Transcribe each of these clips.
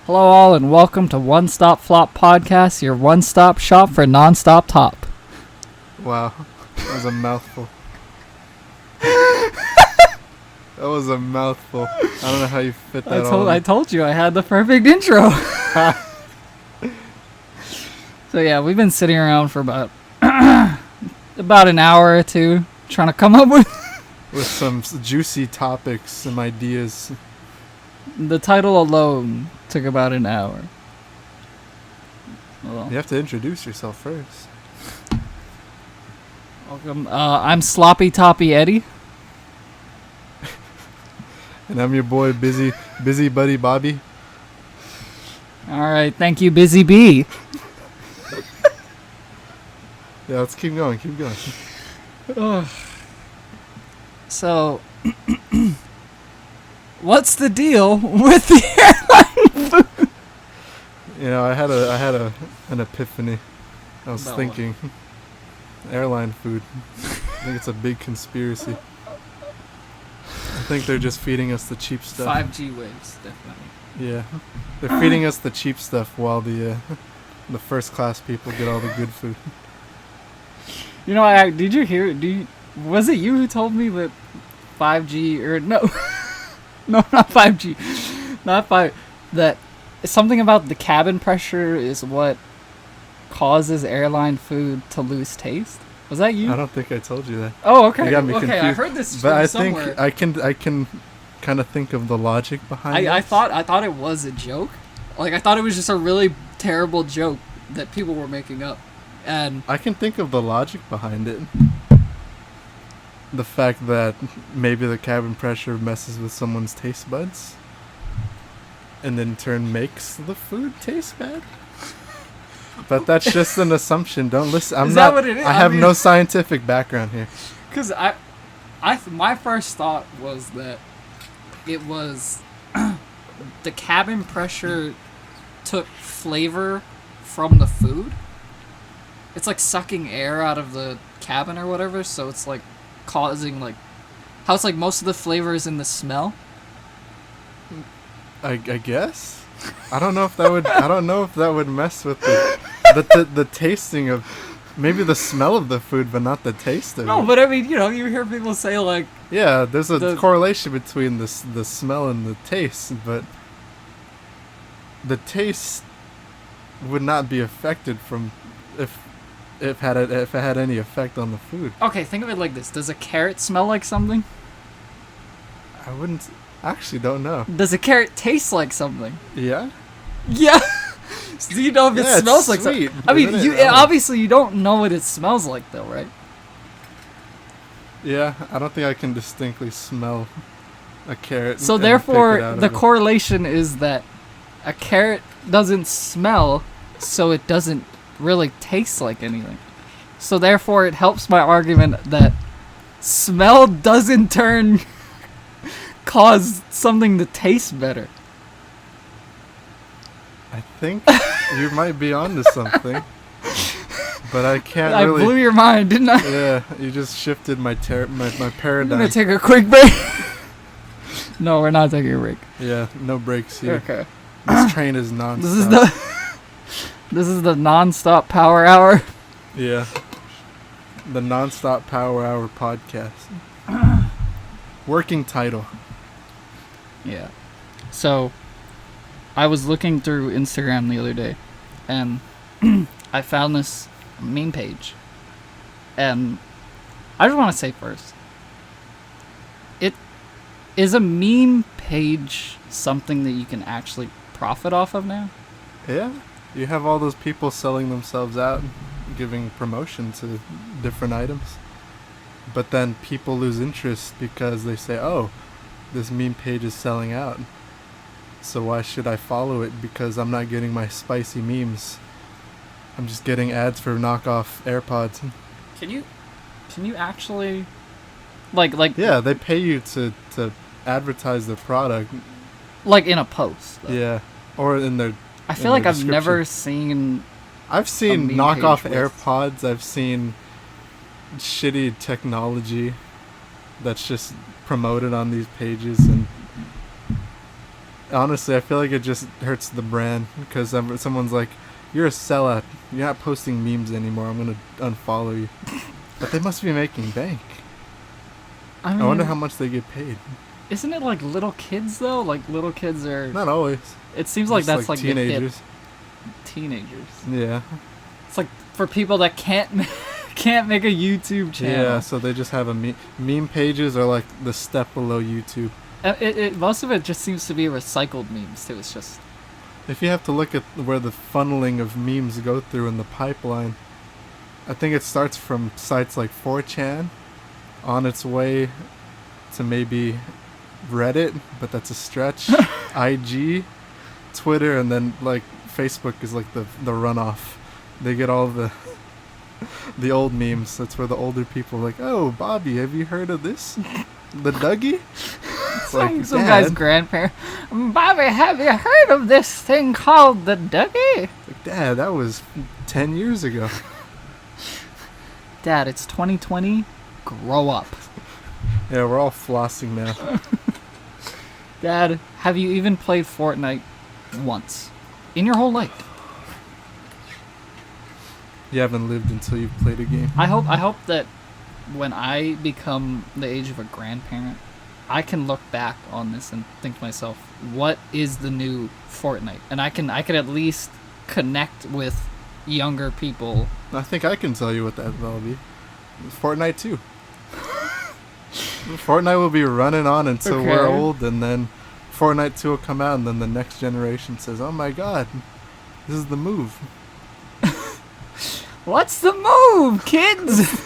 Hello all and welcome to One Stop Flop Podcast, your one-stop shop for non-stop top. Wow, that was a mouthful. That was a mouthful. I don't know how you fit that all in. I told you I had the perfect intro. So yeah, we've been sitting around for about an hour or two trying to come up with some juicy topics, some ideas. The title alone took about an hour. Well, you have to introduce yourself first. Welcome. I'm Sloppy Toppy Eddy. And I'm your boy, Busy Buddy Bobby. Alright, thank you, Busy Bee. Yeah, let's keep going. So, what's the deal with the airline food? You know, I had an epiphany. I was thinking, airline food. I think it's a big conspiracy. I think they're just feeding us the cheap stuff. 5G waves, definitely. Yeah, they're feeding us the cheap stuff while the first class people get all the good food. You know, did you hear? Was it you who told me that 5G or no, no, not 5G, not 5. That something about the cabin pressure is what causes airline food to lose taste. Was that you? I don't think I told you that. Oh, okay. You got me confused. I heard this but from somewhere. I can kind of think of the logic behind it. I thought it was a joke. Like, I thought it was just a really terrible joke that people were making up. And I can think of the logic behind it. The fact that maybe the cabin pressure messes with someone's taste buds, and in turn makes the food taste bad. But that's just an assumption. Don't listen. Is that what it is? I have no scientific background here. Because my first thought was that it was the cabin pressure took flavor from the food. It's like sucking air out of the cabin or whatever, so it's like causing like how it's like most of the flavor is in the smell. I guess. I don't know if that would mess with the tasting of maybe the smell of the food, but not the taste of it. No, but I mean, you hear people say like, yeah, there's a correlation between the smell and the taste, but the taste would not be affected from if it had any effect on the food. Okay, think of it like this: does a carrot smell like something? Actually don't know. Does a carrot taste like something? Yeah. Yeah. So do you know if it smells like something? I mean, obviously you don't know what it smells like, though, right? Yeah, I don't think I can distinctly smell a carrot. So therefore, the correlation is that a carrot doesn't smell, so it doesn't really taste like anything. So therefore, it helps my argument that smell does in turn cause something to taste better. I think you might be onto something, but I can't really. I blew your mind, didn't I? Yeah, you just shifted my paradigm. We're gonna take a quick break. No, we're not taking a break. Yeah, no breaks here. Okay. This train is non-stop. This is the non-stop power hour. Yeah. The non-stop power hour podcast. Working title. Yeah. So, I was looking through Instagram the other day, and I found this meme page. And I just want to say first, is a meme page something that you can actually profit off of now? Yeah. You have all those people selling themselves out, giving promotion to different items. But then people lose interest because they say, oh, this meme page is selling out. So why should I follow it? Because I'm not getting my spicy memes. I'm just getting ads for knockoff AirPods. Can you actually like yeah, they pay you to advertise their product. Like in a post. Though. Yeah. Or in their I feel like I've never seen I've seen knockoff AirPods. I've seen shitty technology that's just promoted on these pages, and Honestly, I feel like it just hurts the brand because someone's like, "You're a sellout. You're not posting memes anymore. I'm gonna unfollow you." But they must be making bank. I mean, I wonder how much they get paid. Isn't it like little kids though? Like little kids are. Not always. It seems like Just that's like teenagers. the hip teenagers. Yeah. It's like for people that can't make a YouTube channel. Yeah. So they just have a meme pages are like the step below YouTube. Most of it just seems to be recycled memes too. It's just. If you have to look at where the funneling of memes go through in the pipeline, I think it starts from sites like 4chan, on its way to maybe Reddit, but that's a stretch. IG, Twitter, and then like Facebook is like the runoff. They get all the old memes. That's where the older people are like, "Oh, Bobby, have you heard of this? The Dougie?" It's some Dad. guy's grandparent. Bobby, have you heard of this thing called the Dougie? Like, Dad, that was 10 years ago. Dad, it's 2020. Grow up. Yeah, we're all flossing now. Dad, have you even played Fortnite once in your whole life? You haven't lived until you've played a game. I hope that when I become the age of a grandparent, I can look back on this and think to myself, what is the new Fortnite? And I can at least connect with younger people. I think I can tell you what that'll be. It's Fortnite 2. Fortnite will be running on until we're old, and then Fortnite 2 will come out, and then the next generation says, "Oh my god, this is the move." What's the move, kids?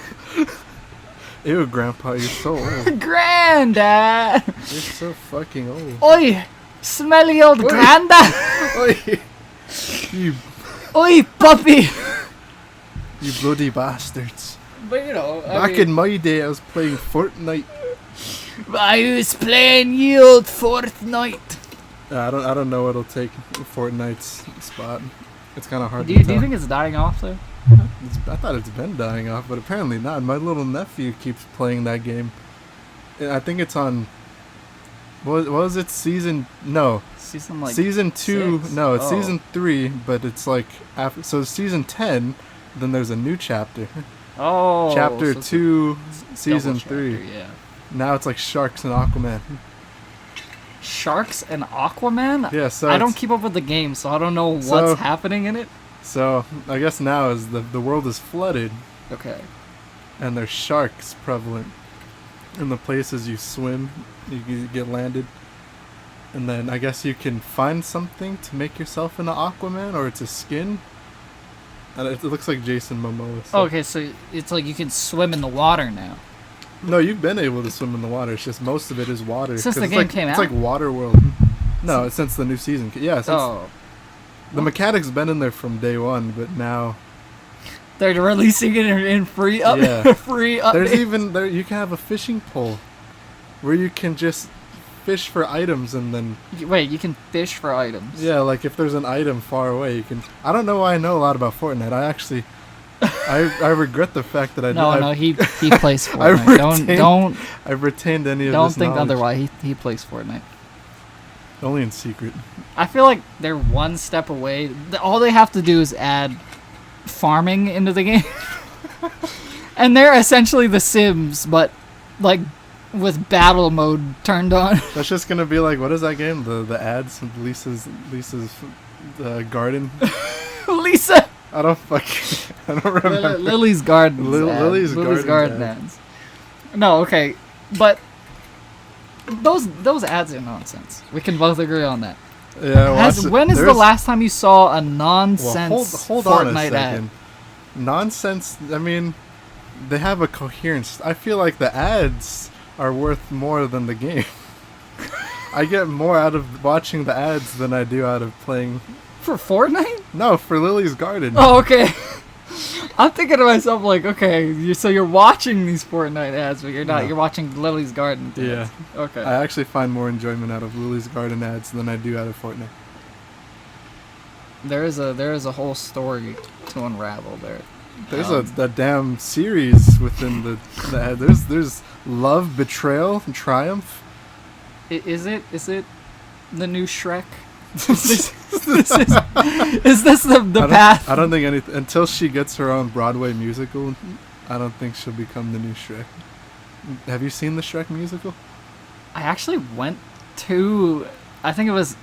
Ew, Grandpa, you're so old. Granddad! You're so fucking old. Oi! Smelly old granddad! Oi! You Oi, puppy! bloody bastards. But you know, Back in my day, I was playing Fortnite. I was playing you old Fortnite. I don't know what'll take Fortnite's spot. It's kind of hard Do to you tell. think it's dying off though? I thought it's been dying off, but apparently not. My little nephew keeps playing that game. I think it's on. What was it? Season? No. Season like Season 2. 6? No, it's Oh. season 3, but it's like after. So season 10. Then there's a new chapter. Oh. Chapter so it's 2, a season double 3. chapter, yeah. Now it's like Sharks and Aquaman. Sharks and Aquaman? Yeah, so I don't it's- keep up with the game, so I don't know what's So- happening in it. So I guess now is the world is flooded, Okay. and there's sharks prevalent in the places you swim. You get landed, and then I guess you can find something to make yourself into Aquaman, or it's a skin. And it looks like Jason Momoa. So. Okay, so it's like you can swim in the water now. No, you've been able to swim in the water. It's just most of it is water. Since 'Cause the it's game like, came it's out? like Water World. No, it's since the new season. Yeah, since Oh. the mechanic's been in there from day one, but now They're releasing it in free up Yeah. free up. there's even there you can have a fishing pole where you can just fish for items, and then Wait, you can fish for items. yeah, like if there's an item far away, you can. I don't know why I know a lot about Fortnite. I actually I regret the fact that I No, he plays I've Fortnite. I've retained any of Don't this think knowledge. otherwise. He plays Fortnite. Only in secret. I feel like they're one step away. All they have to do is add farming into the game, and they're essentially The Sims, but like with battle mode turned on. That's just gonna be like, what is that game? The ads, Lisa's garden. Lisa. I don't remember. Lily's Garden. Lily's Garden ads. No, okay, but those ads are nonsense. We can both agree on that. Yeah. When is the last time you saw a nonsense Hold on a Fortnite second. ad? Nonsense. I mean, they have a coherence. I feel like the ads are worth more than the game. I get more out of watching the ads than I do out of playing. For Fortnite? No, for Lily's Garden. Oh, okay. I'm thinking to myself like, okay, you're watching these Fortnite ads, but you're not. No. You're watching Lily's Garden. Yeah. Ads. Okay. I actually find more enjoyment out of Lily's Garden ads than I do out of Fortnite. There is a whole story to unravel there. There's a damn series within the ad. There's love, betrayal, and triumph. Is it? the new Shrek? Is this the path? I don't think anything until she gets her own Broadway musical. I don't think she'll become the new Shrek. Have you seen the Shrek musical? I actually went to, I think it was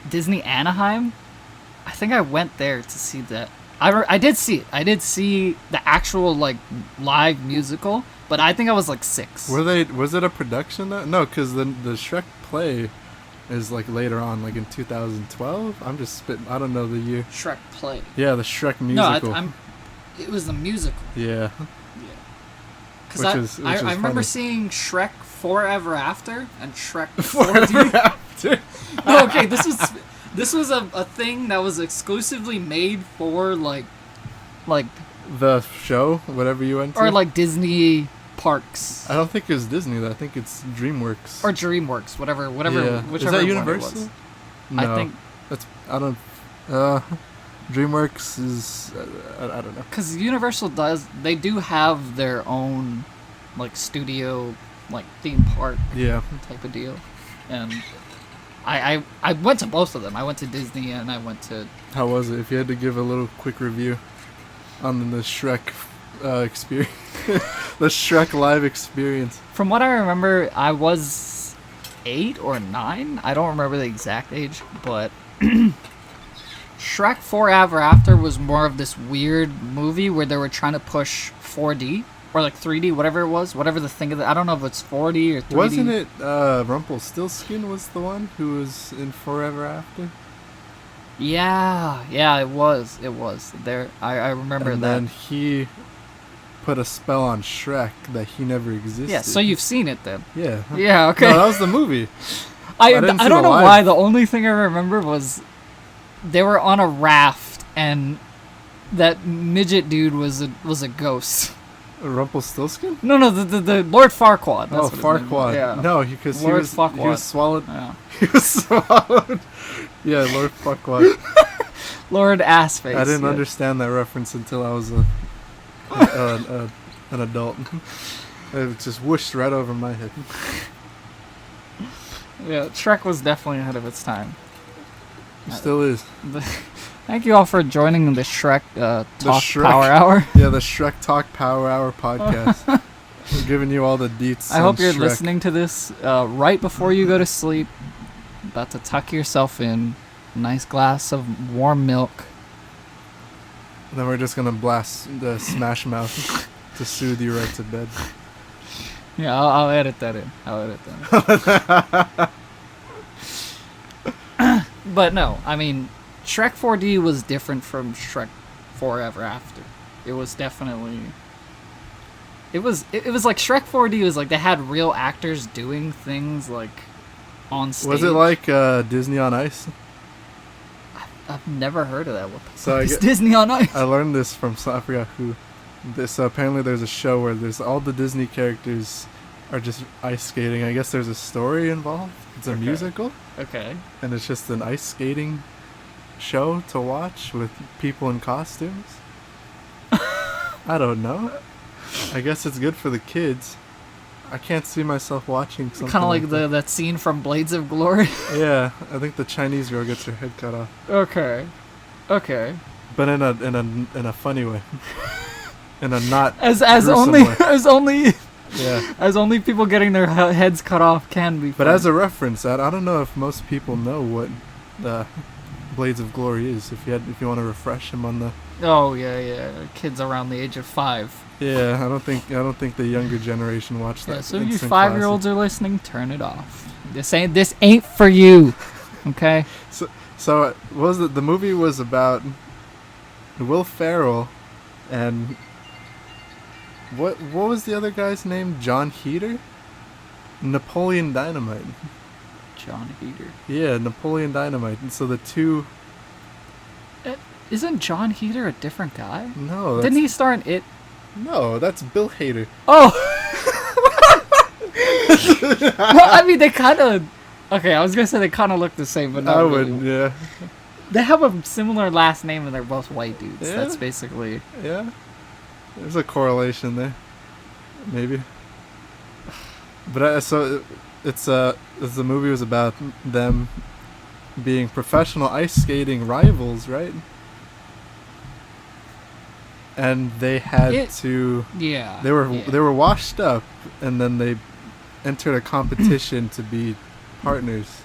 Disney Anaheim. I think I went there to see that. I did see it. I did see the actual like live musical, but I think I was like 6. Was it a production? No, because the Shrek play is like later on, like in 2012. I'm just spitting. I don't know the year. Shrek play. Yeah, the Shrek musical. No, it was the musical. Yeah. Because I remember funny. seeing Shrek Forever After and Shrek Forever 4D. After. No, okay, this was a thing that was exclusively made for like The show, whatever you went to? or like Disney parks. I don't think it's Disney though. I think it's DreamWorks. Or DreamWorks, whatever, Yeah. whichever Is that one it Universal? was. No. I think DreamWorks is I don't know. because Universal they do have their own like studio like theme park Yeah. type of deal, and I went to both of them. I went to Disney and I went to. How was it? If you had to give a little quick review on the Shrek experience, the Shrek live experience. From what I remember, I was 8 or 9. I don't remember the exact age, but Shrek Forever After was more of this weird movie where they were trying to push 4D or like 3D, whatever it was, whatever the thing of it. I don't know if it's 4D or 3D. Wasn't it Rumpelstiltskin was the one who was in Forever After? Yeah, it was. There, I remember And that. then he put a spell on Shrek that he never existed. Yeah, so you've seen it then. Yeah. Yeah, okay. No, that was the movie. I didn't see don't the know live. why. The only thing I remember was they were on a raft and that midget dude was a ghost. Rumpelstiltskin? No, the Lord Farquaad. That's Oh, what his name was. Farquaad. Yeah. No, because he Lord was Farquaad. swallowed. Yeah. He was swallowed. Yeah, Lord Farquaad. Lord Assface. I didn't yeah. understand that reference until I was an adult. It just whooshed right over my head. Yeah, Shrek was definitely ahead of its time. It still is. Thank you all for joining the Shrek Talk Shrek- Power Hour. Yeah, the Shrek Talk Power Hour podcast. We're giving you all the deets. I hope on you're Shrek. listening to this right before you go to sleep. About to tuck yourself in. Nice glass of warm milk. Then we're just gonna blast the Smash Mouth to soothe you right to bed. Yeah, I'll edit that in. But no, I mean, Shrek 4D was different from Shrek Forever After. It was definitely. It was like Shrek 4D was like they had real actors doing things like on stage. Was it like Disney on Ice? I've never heard of that. What the So fuck I is get- Disney on Ice? I learned this from I forgot who. So apparently there's a show where there's all the Disney characters are just ice skating. I guess there's a story involved. It's a Okay. musical, Okay. and it's just an ice skating show to watch with people in costumes. I don't know. I guess it's good for the kids. I can't see myself watching something. Kind of like that. that scene from Blades of Glory. Yeah, I think the Chinese girl gets her head cut off, Okay. but in a funny way. In a not As gruesome only way. Yeah. as only people getting their heads cut off can be. But funny. as a reference, I don't know if most people know what Blades of Glory is. If you want to refresh them on the. Oh yeah, kids around the age of 5. Yeah, I don't think the younger generation watched that. Yeah, so if you instant 5-year-olds are listening, turn it off. This ain't for you. Okay. classic. So what was it? The movie was about Will Ferrell and what was the other guy's name? John Heater? Napoleon Dynamite. John Heater. Yeah, Napoleon Dynamite. And so the two. Isn't John Heater a different guy? No, Didn't he star in It? No, that's Bill Hader. Oh. Well, I mean, they kind of. Okay, I was gonna say they kind of look the same, but not I really. would, yeah. They have a similar last name, and they're both white dudes. Yeah? That's basically. Yeah, there's a correlation there, maybe. But the movie was about them being professional ice skating rivals, right? And they had to. Yeah. They were washed up, and then they entered a competition to be partners.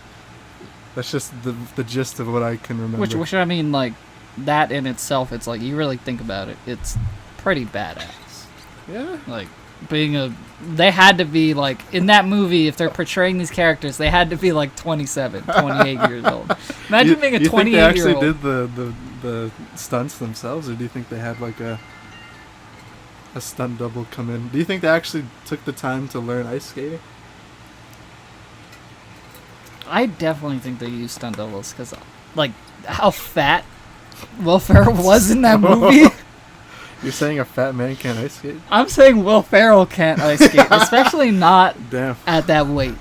That's just the gist of what I can remember. Which I mean, like, that in itself, it's like, you really think about it, it's pretty badass. Yeah. Like, they had to be, like, in that movie, if they're portraying these characters, they had to be, like, 27, 28 years old. Imagine being a 28-year-old. You think they actually did the stunts themselves, or do you think they had, like, a stunt double come in? Do you think they actually took the time to learn ice skating? I definitely think they used stunt doubles, because, like, how fat Will Ferrell was in that movie. You're saying a fat man can't ice skate? I'm saying Will Ferrell can't ice skate, especially not at that weight.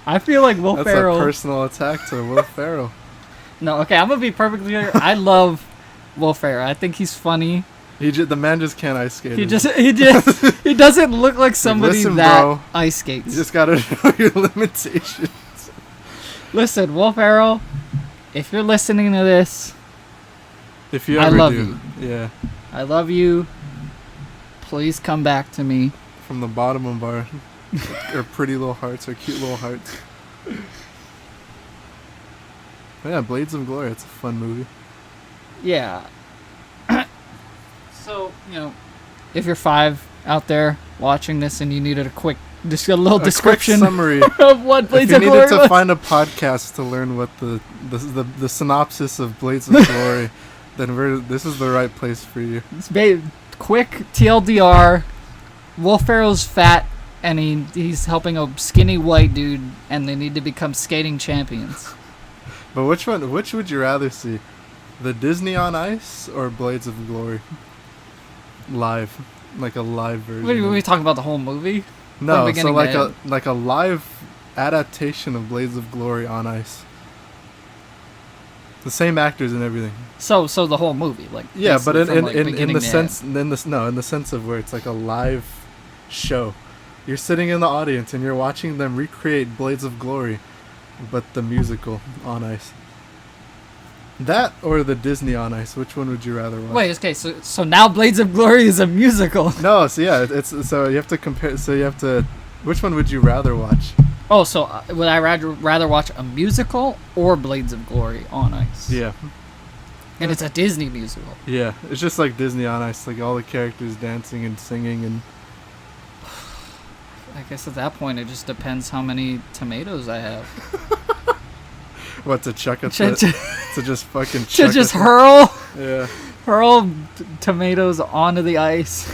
I feel like Will Ferrell... That's a personal attack to Will Ferrell. No, okay, I'm going to be perfectly clear. I love Will Ferrell. I think he's funny. The man just can't ice skate. He doesn't look like somebody Listen, that bro, ice skates. You just gotta know your limitations. Listen, Will Ferrell, if you're listening to this, if you ever I love do, you. Yeah. I love you. Please come back to me. From the bottom of our pretty little hearts, our cute little hearts. Yeah, Blades of Glory. It's a fun movie. Yeah. So, if you're 5 out there watching this and you needed a little description summary of what Blades of Glory was. If you needed to find a podcast to learn what the synopsis of Blades of Glory, then this is the right place for you. It's quick TLDR. Will Ferrell's fat, and he's helping a skinny white dude, and they need to become skating champions. But which would you rather see? The Disney on Ice or Blades of Glory? Live. Like a live version. Were we talking about the whole movie? No, so like a live adaptation of Blades of Glory on ice. The same actors and everything. So the whole movie, like, yeah, but in the sense of where it's like a live show. You're sitting in the audience and you're watching them recreate Blades of Glory, but the musical on ice. That or the Disney on Ice? Which one would you rather watch? Wait, okay, so now Blades of Glory is a musical. No, so yeah, so you have to compare. So you have to. Which one would you rather watch? Oh, so would I rather watch a musical or Blades of Glory on ice? Yeah. And it's a Disney musical. Yeah, it's just like Disney on Ice, like all the characters dancing and singing and. I guess at that point it just depends how many tomatoes I have. What, to chuck it? To just fucking chuck to just hurl? Yeah. Hurl tomatoes onto the ice.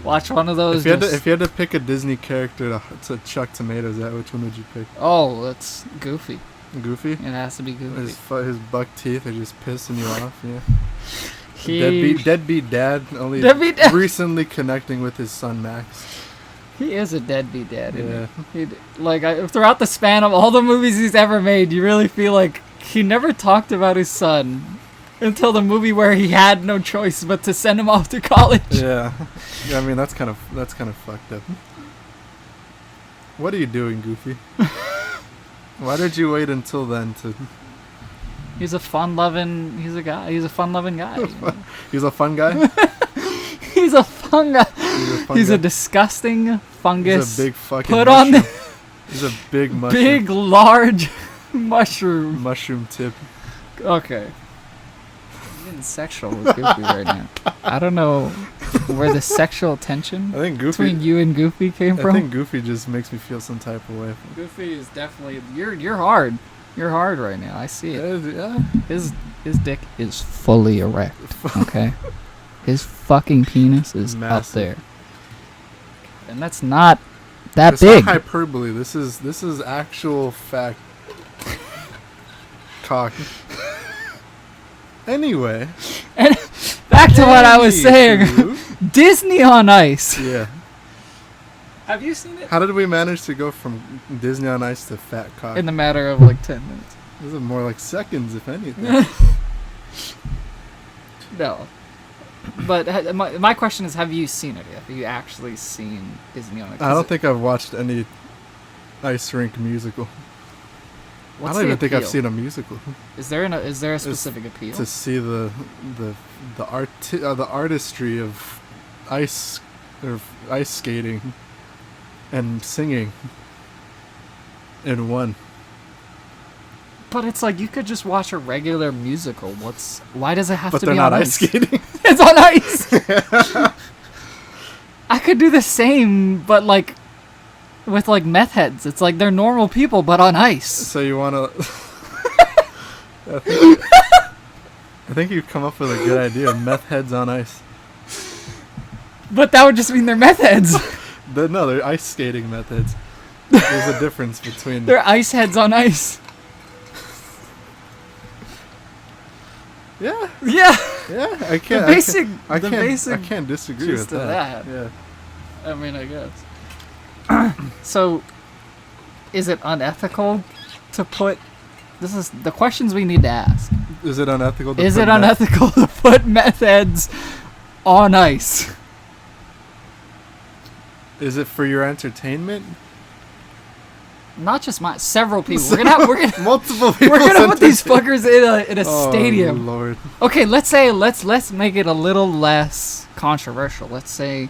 Watch one of those. If you had to pick a Disney character to chuck tomatoes at, which one would you pick? Oh, that's Goofy. Goofy? It has to be Goofy. His buck teeth are just pissing you off, yeah. Deadbeat dad, recently connecting with his son Max. He is a deadbeat dad, isn't he? Throughout the span of all the movies he's ever made, you really feel like he never talked about his son until the movie where he had no choice but to send him off to college. Yeah, I mean that's kind of fucked up. What are you doing, Goofy? Why did you wait until then to? He's a fun-loving. He's a guy. He's a fun-loving guy. He's a fun guy. He's a fun guy. He's a disgusting fungus. He's a big fucking put mushroom. on. He's a big mushroom. Big, large mushroom. Mushroom tip. Okay. I'm getting sexual with Goofy right now. I don't know where the sexual tension between you and Goofy came from. I think Goofy just makes me feel some type of way. Goofy is definitely you're hard. You're hard right now. I see it. Yeah. His dick is fully erect. Okay. His fucking penis is massive. Up there, and that's not that it's big. Not hyperbole. This is actual fact. Cock. Anyway, and back to what I was saying. Disney on Ice. Yeah. Have you seen it? How did we manage to go from Disney on Ice to fat cock? In the matter of like 10 minutes. This is more like seconds, if anything. No. But my question is, have you seen it yet? Have you actually seen Disney on Ice? I don't think I've watched any ice rink musical. What's I don't the even think I've appeal? seen a musical. Is there a specific appeal? To see the artistry of ice skating and singing in one. But it's like you could just watch a regular musical. Why does it have But to they're be not on ice skating. It's on ice. I could do the same, but like with like meth heads. It's like they're normal people, but on ice. So you want to? I think you've come up with a good idea. Meth heads on ice. But that would just mean they're meth heads. No, they're ice skating meth heads. There's a difference between. They're ice heads on ice. Yeah. Yeah. Yeah. I can't. I can't disagree with gist of that. that. Yeah. I mean, I guess. So, is it unethical to put? This is the questions we need to ask. Is it unethical? Is it unethical to put meth heads on ice? Is it for your entertainment? Not just mine. Several people. We're gonna multiple people. we're gonna put these fuckers in a stadium. Oh Lord. Okay, let's make it a little less controversial. Let's say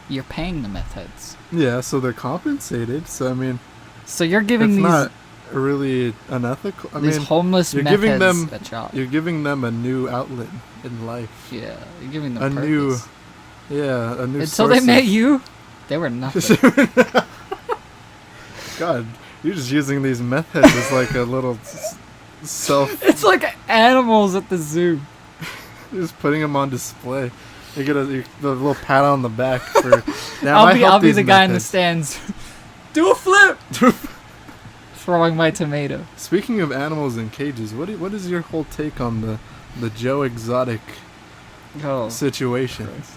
you're paying the meth heads. Yeah, so they're compensated. So I mean, So you're giving it's these not really unethical. I these mean, homeless you're meth giving heads them a job. you're giving them a new outlet in life. Yeah, you're giving them A new purpose. Yeah, a new. Until source they met of- you, they were nothing. God, you're just using these meth heads as like a little self. It's like animals at the zoo. You're just putting them on display. You get a little pat on the back for. Damn, I'll be these the guy in the meth heads. stands. Do a flip. Throwing my tomato. Speaking of animals in cages, what is your whole take on the Joe Exotic Oh, situation? Christ.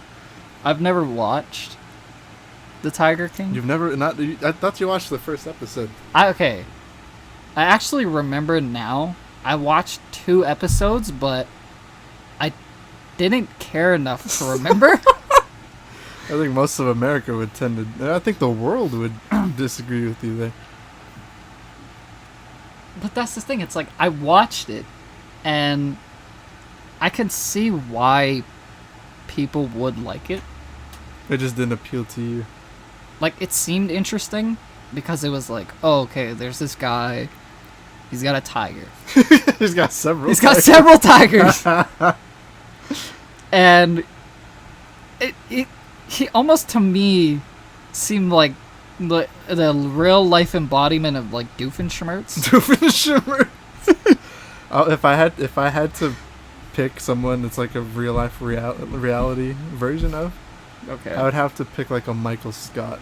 I've never watched The Tiger King. You've never I thought you watched the first episode. I actually remember now. I watched 2 episodes, but I didn't care enough to remember. I think most of America would tend to. I think the world would disagree with you there. But that's the thing. It's like I watched it, and I can see why people would like it. It just didn't appeal to you. Like, it seemed interesting because it was like, oh, okay, there's this guy. He's got a tiger. He's got several. He's got several tigers. And he almost to me seemed like the real life embodiment of like Doofenshmirtz. Doofenshmirtz. If I had to pick someone that's like a real life reality version of, Okay. I would have to pick like a Michael Scott.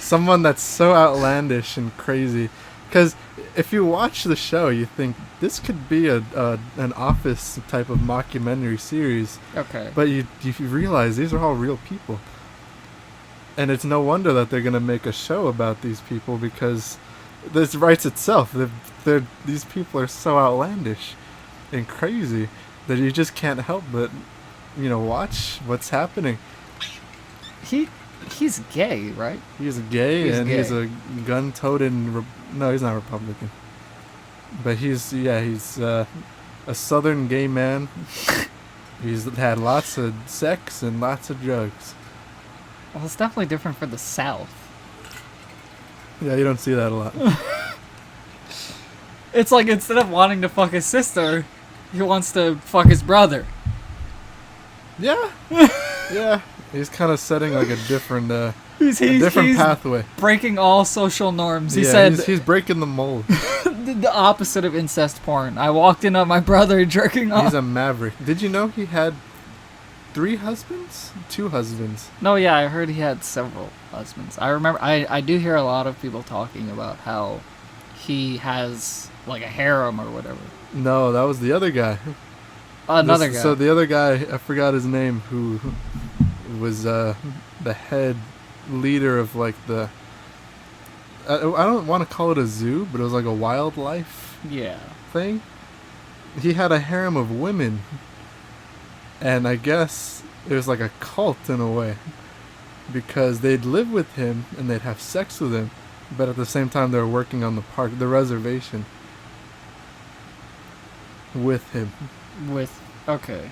Someone that's so outlandish and crazy. Because if you watch the show, you think this could be an Office type of mockumentary series. Okay. But you realize these are all real people. And it's no wonder that they're going to make a show about these people because this writes itself. These people are so outlandish and crazy that you just can't help but, watch what's happening. He's gay, right? He's gay He's and gay. he's a gun-toting... no, he's not Republican. But he's a southern gay man. He's had lots of sex and lots of drugs. Well, it's definitely different for the South. Yeah, you don't see that a lot. It's like instead of wanting to fuck his sister, he wants to fuck his brother. Yeah. Yeah. He's kind of setting like a different He's pathway. breaking all social norms. He Yeah, said he's breaking the mold. the opposite of incest porn. I walked in on my brother jerking off. He's a maverick. Did you know he had 3 husbands? 2 husbands. No, yeah, I heard he had several husbands. I remember, I do hear a lot of people talking about how he has like a harem or whatever. No, that was the other guy. Another guy. So the other guy, I forgot his name, who was the head leader of like the... I don't want to call it a zoo, but it was like a wildlife Yeah. thing. He had a harem of women. And I guess it was like a cult in a way. Because they'd live with him and they'd have sex with him. but at the same time they're working on the reservation with him. Okay.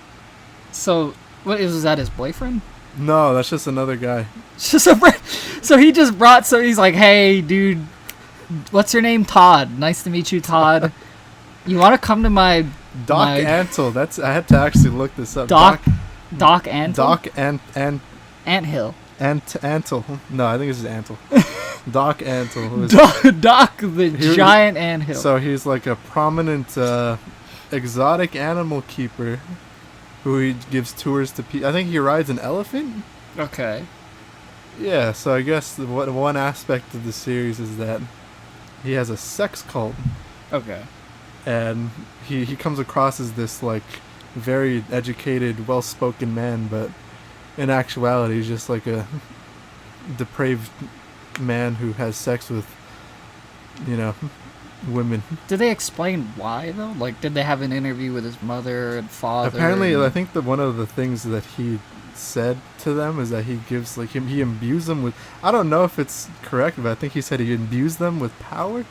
So, what is that? His boyfriend? No, that's just another guy. So he just brought. So he's like, "Hey, dude, what's your name? Todd. Nice to meet you, Todd. You want to come to my Doc Antle. I had to actually look this up. Doc Antle. Doc Anthill. Antle. No, I think this is Antle. Doc Antle. Doc the giant anthill. So he's like a prominent exotic animal keeper who he gives tours to people. I think he rides an elephant. Okay. Yeah, so I guess one aspect of the series is that he has a sex cult. Okay. And he comes across as this like very educated, well-spoken man, but in actuality he's just like a depraved man who has sex with, women. Did they explain why though? Like, did they have an interview with his mother and father? Apparently, I think that one of the things that he said to them is that he gives he imbues them with. I don't know if it's correct, but I think he said he imbues them with power.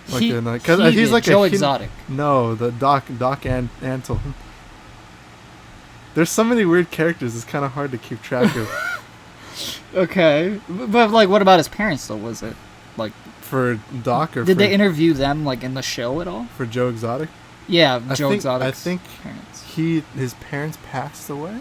Because he's like Joe Exotic. No, the Doc Antle. There's so many weird characters. It's kind of hard to keep track of. Okay, but like, what about his parents though? Was it like for Doc or did they interview them like in the show at all? For Joe Exotic? Yeah, Joe Exotic. I think parents. His parents passed away.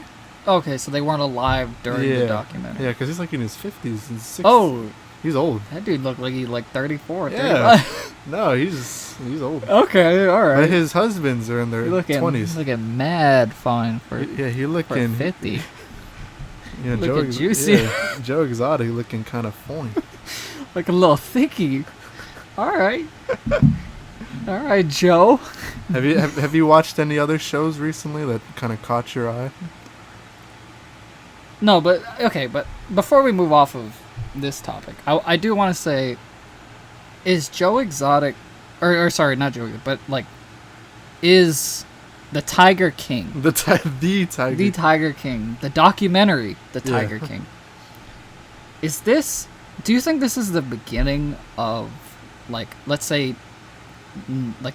Okay, so they weren't alive during the documentary. Yeah, because he's like in his 50s and 60s. Oh, he's old. That dude looked like he's like 34. Yeah. No, he's old. Okay, all right. But his husbands are in their 20s. Looking mad fine for he looking 50. Yeah, looking juicy. Yeah, Joe Exotic looking kind of fine. Like a little thicky. All right. All right, Joe. Have you watched any other shows recently that kind of caught your eye? No, but okay. But before we move off of this topic, I do want to say, is Joe Exotic, or sorry, not Joe, but like, is the Tiger King the Tiger King, the documentary, the Tiger King? Is this? Do you think this is the beginning of, like, let's say, like,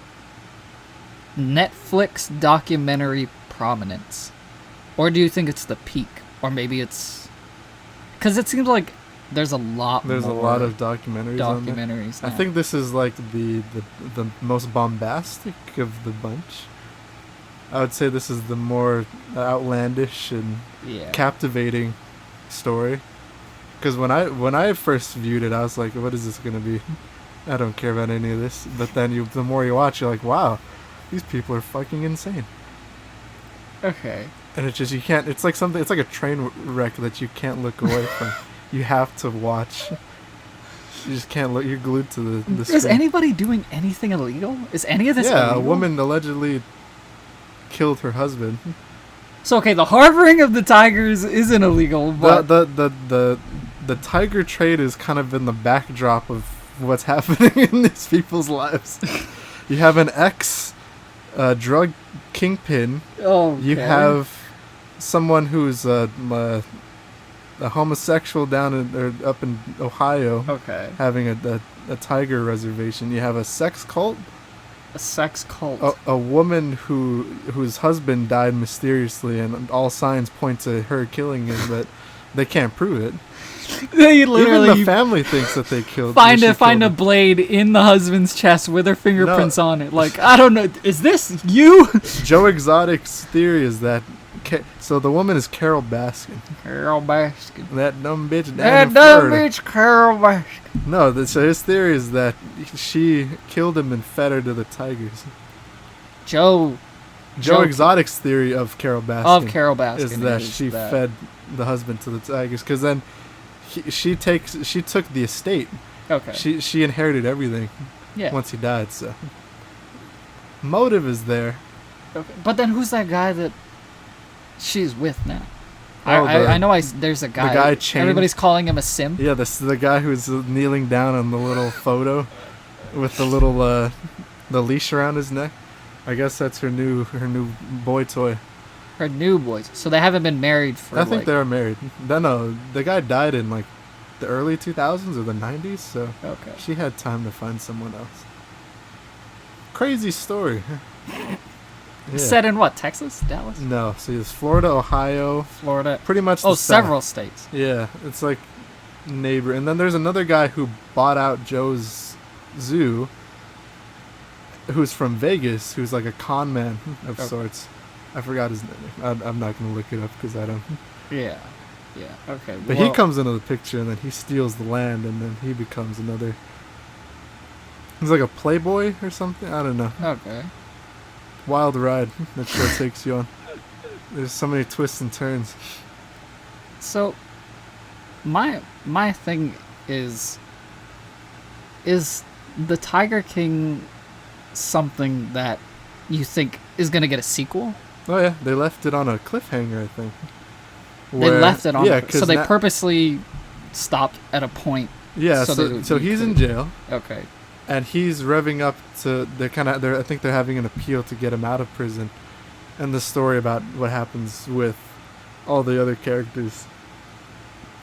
Netflix documentary prominence, or do you think it's the peak, or maybe it's, because it seems like there's a lot of documentaries on there. Now. I think this is like the most bombastic of the bunch. I would say this is the more outlandish and captivating story. Because when I first viewed it, I was like, what is this going to be? I don't care about any of this. But then the more you watch, you're like, wow, these people are fucking insane. Okay. And it's just, you can't, it's like a train wreck that you can't look away from. You have to watch. You just can't look, you're glued to the screen. Is anybody doing anything illegal? Is any of this illegal? Yeah, a woman allegedly killed her husband. So, okay, the harboring of the tigers isn't illegal, but the tiger trade is kind of in the backdrop of what's happening in these people's lives. You have an drug kingpin. Oh, you have someone who's a homosexual up in Ohio. Okay. Having a tiger reservation. You have a sex cult. A sex cult. A woman whose husband died mysteriously, and all signs point to her killing him, but they can't prove it. They literally, even the family thinks that they killed. Find a blade in the husband's chest with her fingerprints on it. Like, I don't know. Is this you? Joe Exotic's theory is that. So the woman is Carol Baskin. Carol Baskin. That dumb bitch. Carol Baskin. No, so his theory is that she killed him and fed her to the tigers. Joe Exotic's theory of Carol Baskin. Is that she fed the husband to the tigers, because then she took the estate. Okay. She inherited everything. Yeah. Once he died, so motive is there. Okay. But then who's that guy that she's with now? I know there's a guy. The guy chained. Everybody's calling him a simp. Yeah, the guy who's kneeling down on the little photo with the little the leash around his neck. I guess that's her new boy toy. Her new boys. So they haven't been married for. I think they were married. No, the guy died in like the early 2000s or the 90s, so Okay. she had time to find someone else. Crazy story. Yeah. Set in what? Texas? Dallas? No, so it's Florida, Ohio, Florida? pretty much. Oh, the several South. states. Yeah, it's like neighbor, and then there's another guy who bought out Joe's zoo, who's from Vegas, who's like a con man of sorts. I forgot his name. I'm not gonna look it up because I don't. Yeah. Yeah. Okay. But he comes into the picture, and then he steals the land, and then he becomes another. He's like a playboy or something. I don't know. Okay. Wild ride that show takes you on. There's so many twists and turns. So, my thing is the Tiger King something that you think is gonna get a sequel? Oh yeah, they left it on a cliffhanger, I think. They left it on. Yeah, so they purposely stopped at a point. Yeah, so he's in jail. Okay. And he's revving up to I think they're having an appeal to get him out of prison, and the story about what happens with all the other characters.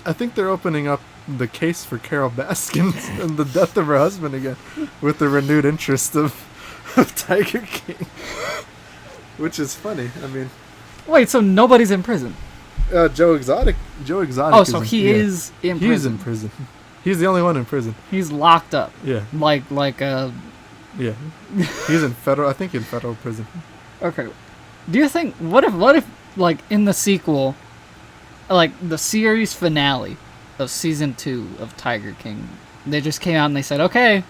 I think they're opening up the case for Carol Baskin and the death of her husband again, with the renewed interest of Tiger King, which is funny. I mean, wait, so nobody's in prison? Joe Exotic. Oh, so he is in prison. He's in prison. He's the only one in prison. He's locked up. Yeah. Yeah. He's in federal prison. Okay. Do you think what if like in the sequel, like the series finale of season 2 of Tiger King, they just came out and they said, okay,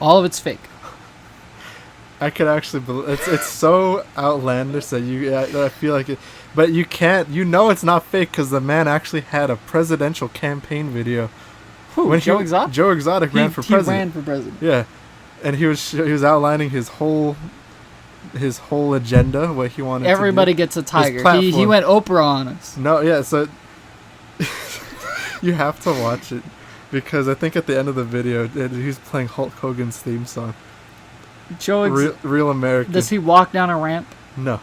all of it's fake. I could actually believe it's so outlandish that I feel like it, but you can't. You know it's not fake because the man actually had a presidential campaign video. Who? Joe Exotic? Joe Exotic ran for president. He ran for president. Yeah, and he was outlining his whole agenda, what he wanted. Everybody to do. Gets a tiger. He went Oprah on us. No, yeah. So you have to watch it because I think at the end of the video he's playing Hulk Hogan's theme song. Real American. Does he walk down a ramp? No.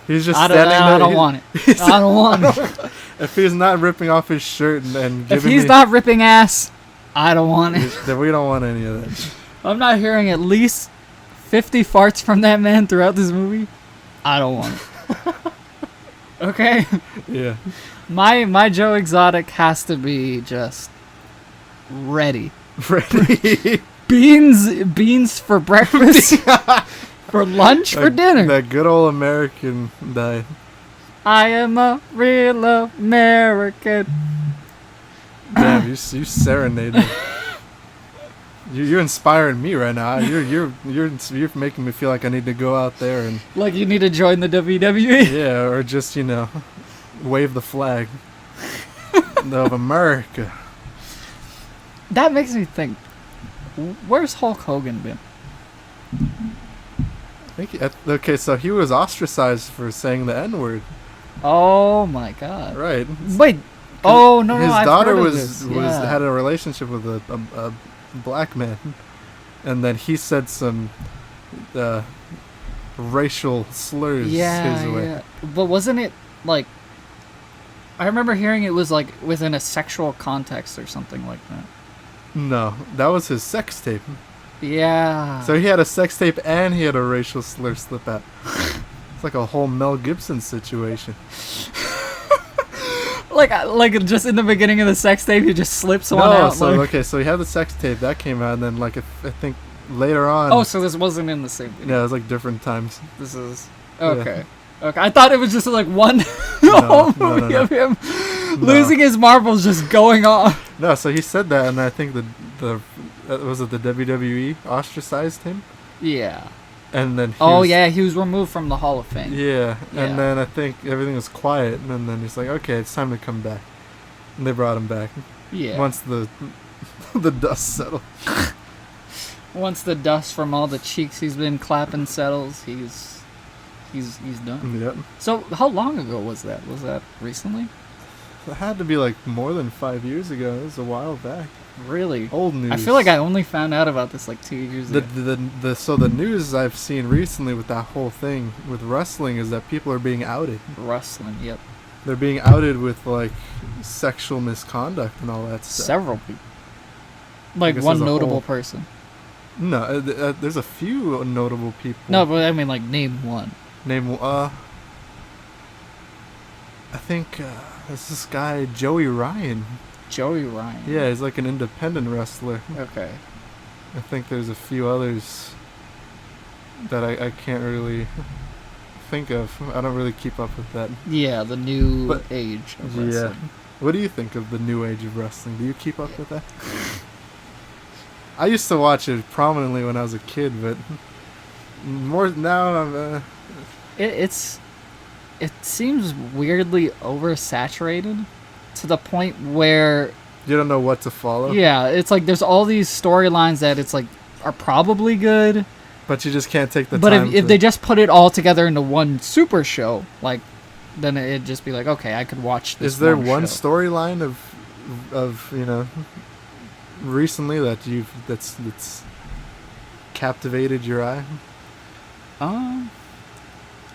He's just standing there. I don't want it. I don't want it. If he's not ripping off his shirt and if he's not ripping ass, I don't want it. Then we don't want any of that. I'm not hearing at least 50 farts from that man throughout this movie. I don't want it. Okay? Yeah. My Joe Exotic has to be just ready. Ready. Beans for breakfast, for lunch, for dinner. That good old American diet. I am a real American. Damn, you serenading. You're inspiring me right now. You're making me feel like I need to go out there and like you need to join the WWE. Yeah, or just wave the flag of America. That makes me think. Where's Hulk Hogan been? Okay, so he was ostracized for saying the N-word. Oh my God! Right. Wait. Oh no! His I've daughter heard of this. had a relationship with a black man, and then he said some racial slurs his way. Yeah. But wasn't it like? I remember hearing it was like within a sexual context or something like that. No, that was his sex tape. Yeah. So he had a sex tape and he had a racial slur slip out. It's like a whole Mel Gibson situation. like just in the beginning of the sex tape, he just slips one out. So he had the sex tape that came out, and then I think later on. Oh, so this wasn't in the same video. Yeah, it was like different times. This is okay. Yeah. Okay, I thought it was just like one whole movie of him losing his marbles, just going off. No, so he said that, and I think the was it the WWE ostracized him? Yeah. And then he was removed from the Hall of Fame. Yeah, and then I think everything was quiet, and then he's like, okay, it's time to come back, and they brought him back. Yeah. Once the dust settled. Once the dust from all the cheeks he's been clapping settles, he's done. Yep. So how long ago was that? Was that recently? It had to be like more than 5 years ago. It was a while back. Really? Old news. I feel like I only found out about this like 2 years ago. So the news I've seen recently with that whole thing with wrestling is that people are being outed. Wrestling, yep. they're being outed with like sexual misconduct and all that stuff. Several people. Like guess one there's a notable whole- person. No, there's a few notable people. No, but I mean, like, name one. Name I think there's this guy Joey Ryan. Joey Ryan. Yeah, he's like an independent wrestler. Okay. I think there's a few others that I can't really think of. I don't really keep up with that. Yeah, the new But- age of Yeah. wrestling. What do you think of the new age of wrestling? Do you keep up with that? I used to watch it prominently when I was a kid, but more now I'm... It seems weirdly oversaturated to the point where you don't know what to follow? yeah, it's like there's all these storylines that it's like are probably good, But you just can't take the but time if they just put it all together into one super show, like then it'd just be like, okay, I could watch this. Is there one one show. storyline of recently that's captivated your eye?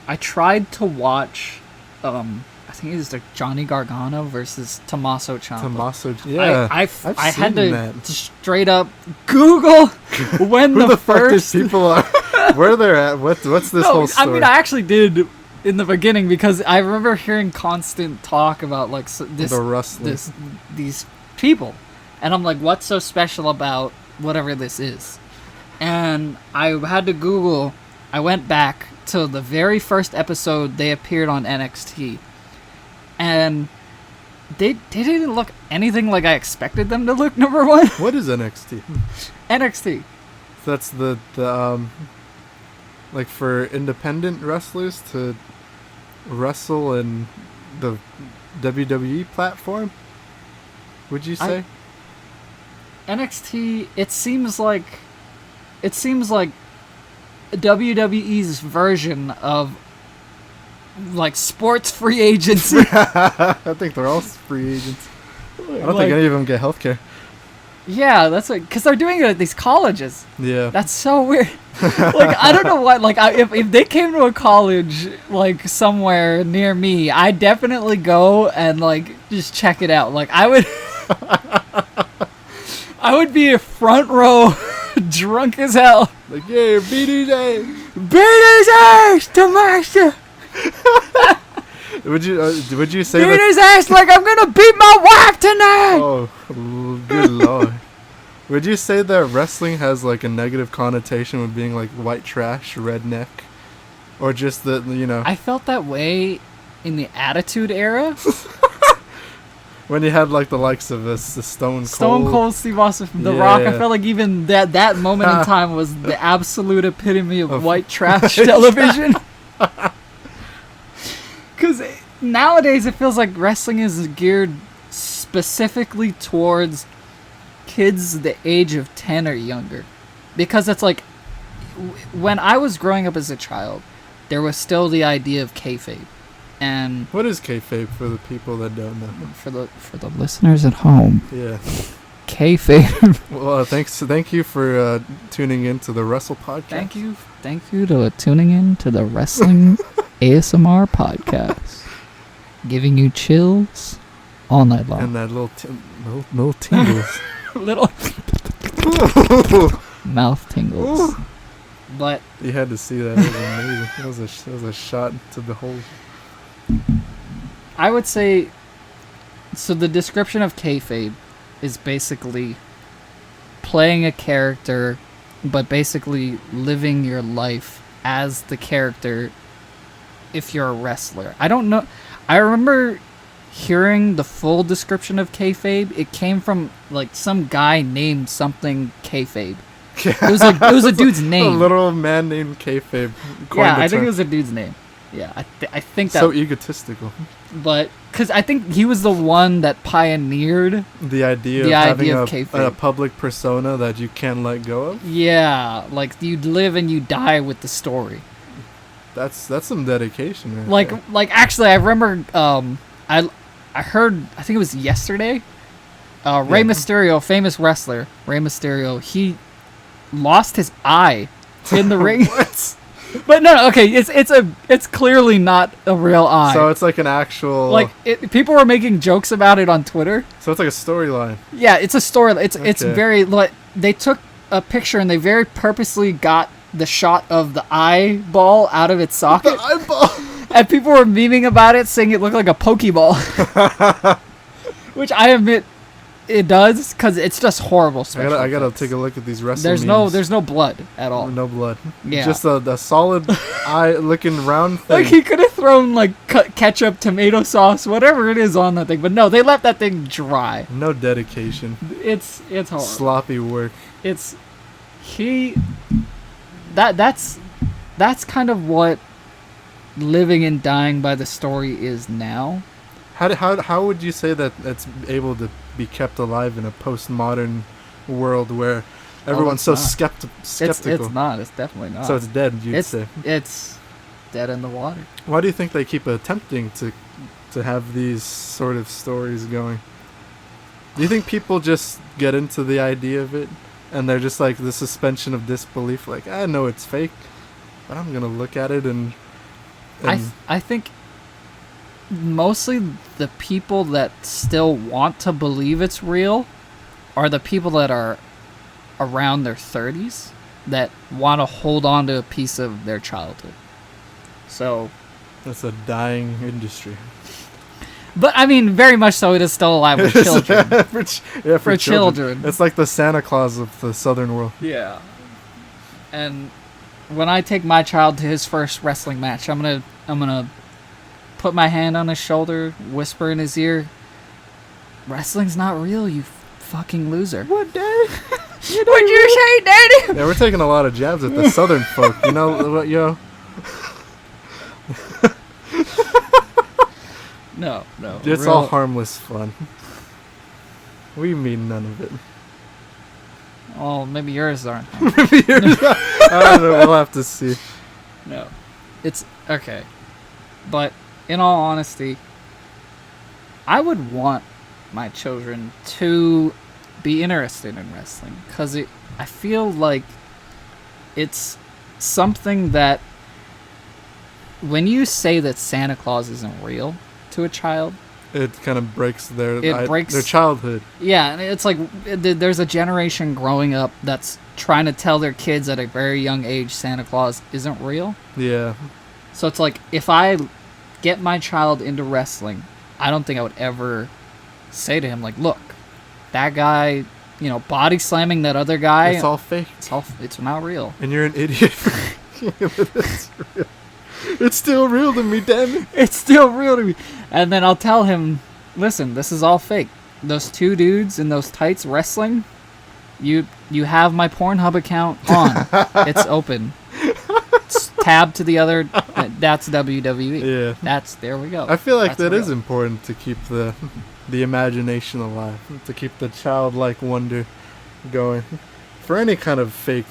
I tried to watch I think it was like Johnny Gargano versus Tommaso Ciampa. Tommaso, yeah, I I've had seen to that. straight up Google when Who the fuck first these people are? Where they're at? What's this No, whole I story? mean, I actually did in the beginning because I remember hearing constant talk about like the wrestling. these people, and I'm like, what's so special about whatever this is? And I had to Google. I went back to the very first episode they appeared on NXT, and they didn't look anything like I expected them to look. Number one, What is NXT? NXT. That's the like for independent wrestlers to wrestle in the WWE platform. Would you say? NXT, it seems like WWE's version of like sports free agency. I think they're all free agents. I don't think any of them get healthcare. Yeah, that's like because they're doing it at these colleges. Yeah. That's so weird. Like I don't know what. Like if they came to a college like somewhere near me, I'd definitely go and like just check it out. Like I would. I would be a front row, drunk as hell. Like, yeah, BDJ. Beat his ass to master. Would you say Beat that? his ass like I'm gonna beat my wife tonight. Oh, good lord. Would you say that wrestling has like a negative connotation with being like white trash, redneck, or just that I felt that way in the Attitude Era. when you had like the likes of the Stone Cold Steve Austin from The Rock. I Yeah. felt like even that moment in time was the absolute epitome of white trash television. Because nowadays it feels like wrestling is geared specifically towards kids the age of 10 or younger. Because it's like, when I was growing up as a child, there was still the idea of kayfabe. And What is kayfabe for the people that don't know? for the listeners at home, Yeah. kayfabe. Well, thank you for tuning in to the Wrestle Podcast. Thank you to tuning in to the Wrestling ASMR podcast, giving you chills all night long. And that little tingles. Little mouth tingles. But You had to see that. It was amazing. That was a shot to behold. I would say, so the description of kayfabe is basically playing a character, but basically living your life as the character if you're a wrestler. I don't know. I remember hearing the full description of kayfabe. It came from like some guy named something kayfabe. It was a dude's name. A literal man named kayfabe. Yeah, I think it was a dude's name. Yeah, I think that. So egotistical. But because I think he was the one that pioneered. The idea The of idea of having kayfabe. a public persona that you can't let go of. Yeah, like you live and you die with the story. That's some dedication, right there. Like actually, I remember. I heard. I think it was yesterday. Rey Mysterio, famous wrestler, Rey Mysterio. He lost his eye in the ring. What? But no, okay, it's clearly not a real eye. So it's like an actual... Like, people were making jokes about it on Twitter. So it's like a storyline. Yeah, it's a story. It's Okay. very... Like, they took a picture and they very purposely got the shot of the eyeball out of its socket. The eyeball! And people were memeing about it, saying it looked like a Pokeball. Which I admit it does, because it's just horrible special I gotta effects. take a look at these wrestling memes. There's no blood at all. No blood. Yeah. Just a solid eye looking round thing. Like, he could have thrown, like, ketchup, tomato sauce, whatever it is on that thing. But no, they left that thing dry. No dedication. It's horrible. Sloppy work. It's... That's kind of what living and dying by the story is now. How would you say that it's able to be kept alive in a postmodern world where everyone's so it's not. skeptical? It's not. It's definitely not. So it's dead, you'd say. It's dead in the water. Why do you think they keep attempting to have these sort of stories going? Do you think people just get into the idea of it and they're just like the suspension of disbelief, like, I know it's fake, but I'm gonna look at it and I think mostly the people that still want to believe it's real are the people that are around their 30s that want to hold on to a piece of their childhood. So that's a dying industry. But I mean, very much so, it is still alive with children. for children. It's like the Santa Claus of the southern world. Yeah. And when I take my child to his first wrestling match, I'm gonna put my hand on his shoulder, whisper in his ear, "Wrestling's not real, you fucking loser." What, Daddy? What'd you say, Daddy? Yeah, we're taking a lot of jabs at the southern folk. You know what, yo? No. It's all harmless fun. We mean none of it. Oh, maybe yours aren't. I don't know. We'll have to see. No. It's okay. But in all honesty, I would want my children to be interested in wrestling because I feel like it's something that when you say that Santa Claus isn't real to a child, It kind of breaks their breaks childhood. Yeah, and it's like there's a generation growing up that's trying to tell their kids at a very young age Santa Claus isn't real. Yeah. So it's like, if I get my child into wrestling, I don't think I would ever say to him, like, look, that guy, body slamming that other guy. It's all fake. It's not real. And you're an idiot. It's real. It's still real to me, damn it. It's still real to me. And then I'll tell him, listen, this is all fake. Those two dudes in those tights wrestling, you have my Pornhub account on. It's open. It's tab to the other. That's WWE. Yeah. There we go. I feel like That's that is real. important to keep the imagination alive, to keep the childlike wonder going. For any kind of fake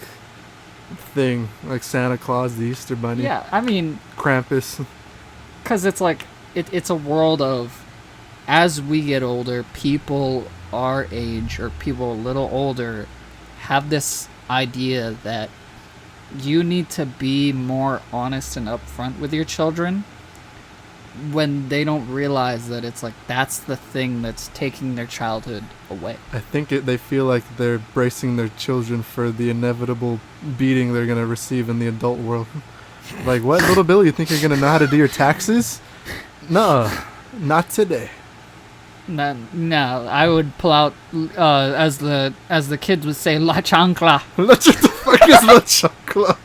thing, like Santa Claus, the Easter Bunny, Yeah, I mean, Krampus. because it's like, it's a world of, as we get older, people our age or people a little older have this idea that you need to be more honest and upfront with your children when they don't realize that it's like that's the thing that's taking their childhood away. I think they feel like they're bracing their children for the inevitable beating they're going to receive in the adult world. Like, what, little Bill, you think you're going to know how to do your taxes? No, not today. No, I would pull out, as the kids would say, la chancla. What the fuck is La Chancla?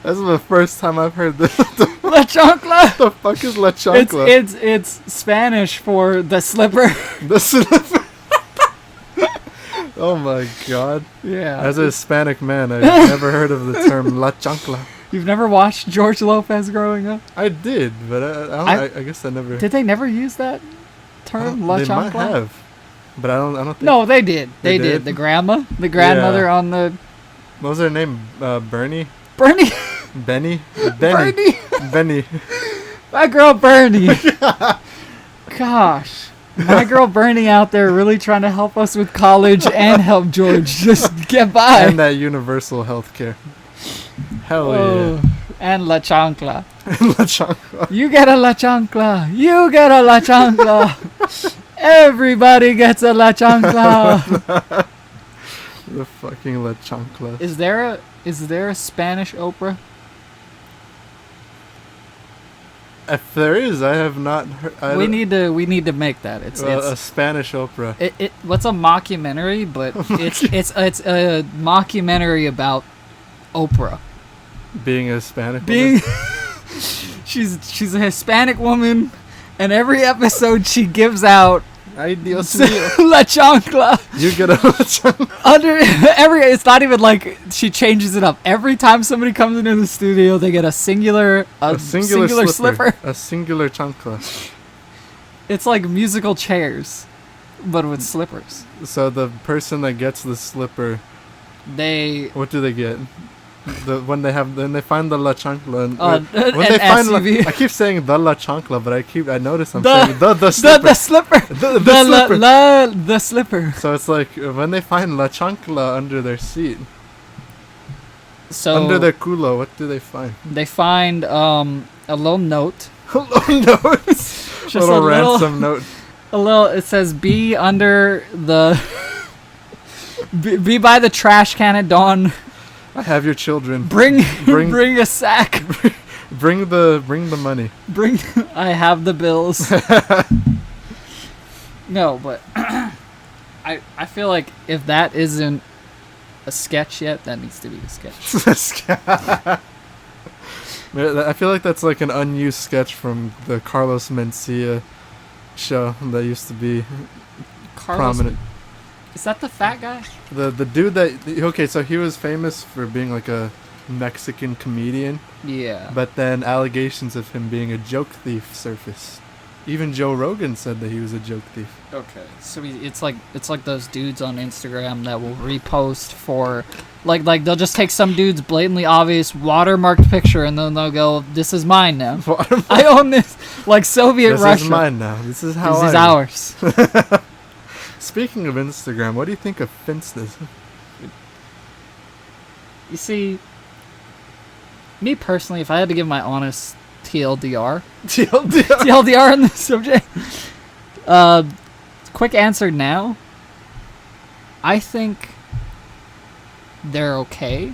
That's the first time I've heard this. La chancla. The fuck is La Chancla? It's Spanish for the slipper. The slipper. Oh my god. Yeah. As a Hispanic man, I've never heard of the term La Chancla. You've never watched George Lopez growing up? I did, but I guess I never. Did they never use that term, La They Chancla? might have, but I don't think. No, they did. They They did. did? The grandmother Yeah. on the What was her name? Bernie? Bernie. Benny? Bernie. Benny. My girl Bernie. Gosh. My girl Bernie out there really trying to help us with college and help George just get by. And that universal health care. Hell yeah. And La Chancla. La chancla. You get a La Chancla. You get a La Chancla. Everybody gets a La Chancla. The fucking La chancla. Is there a Spanish Oprah? If there is, I have not heard. We need to make that. It's a Spanish opera. what's a mockumentary, but it's a mockumentary about Oprah. Being a Hispanic Being woman? she's a Hispanic woman, and every episode she gives out Ay, Dios mío. La Chancla. You get a La chancla. It's not even like she changes it up. Every time somebody comes into the studio, they get a singular slipper. A singular chancla. It's like musical chairs, but with slippers. So the person that gets the slipper, what do they get? When they find the La Chancla and when they find SUV. I keep saying the La Chancla, but I notice I'm The- saying the slipper. The slipper. The slipper. So it's like when they find La Chancla under their seat, So under their culo, what do they find? they find a little note. Hello notes. Just Little ransom note. It says be under the be by the trash can at dawn. I have your children. Bring Bring- a sack. Bring the money. I have the bills. No, but I feel like if that isn't a sketch yet, that needs to be a sketch. I feel like that's like an unused sketch from the Carlos Mencia show that used to be prominent. Is that the fat guy? The dude that so he was famous for being like a Mexican comedian, Yeah. but then allegations of him being a joke thief surfaced. Even Joe Rogan said that he was a joke thief. Okay. So it's like those dudes on Instagram that will repost for like they'll just take some dude's blatantly obvious watermarked picture and then they'll go, "This is mine now. I own this." Like Soviet This Russia. is mine now. This is how This is ours. Speaking of Instagram, what do you think of Finstas? You see, me personally, if I had to give my honest TLDR on this subject, quick answer now. I think they're okay,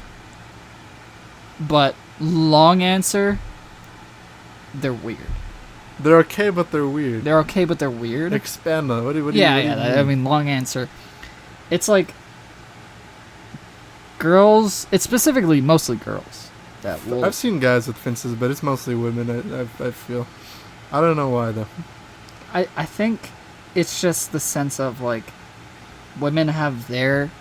but long answer, they're weird. They're okay, but they're weird. They're okay, but they're weird. Expand on it. What do you I mean, long answer. It's like girls. It's specifically mostly girls that will. I've seen guys with Finstas, but it's mostly women. I feel. I don't know why though. I think it's just the sense of like women have their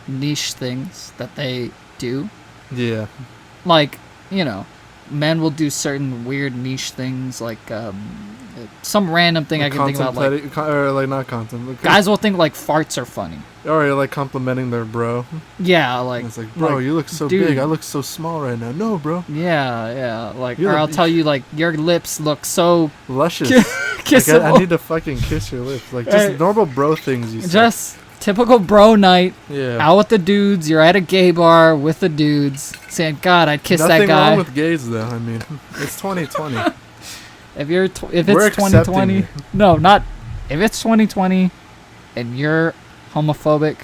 niche things that they do. Yeah. Like, men will do certain weird niche things, like some random thing I can think about. Like not content. guys will think like farts are funny. Or like complimenting their bro. Yeah, like It's like, bro, you look so dude. big. I look so small right now. No, bro. Yeah, like, You or look- I'll tell you, like, your lips look so Luscious. Like, kissable. I need to fucking kiss your lips. Like just Right. normal bro things you say. Just typical bro night, Yeah. out with the dudes. You're at a gay bar with the dudes, saying, "God, I'd kiss Nothing that guy." wrong with gays though. I mean, it's 2020. If We're it's accepting 2020, it. no, not if it's 2020, and you're homophobic.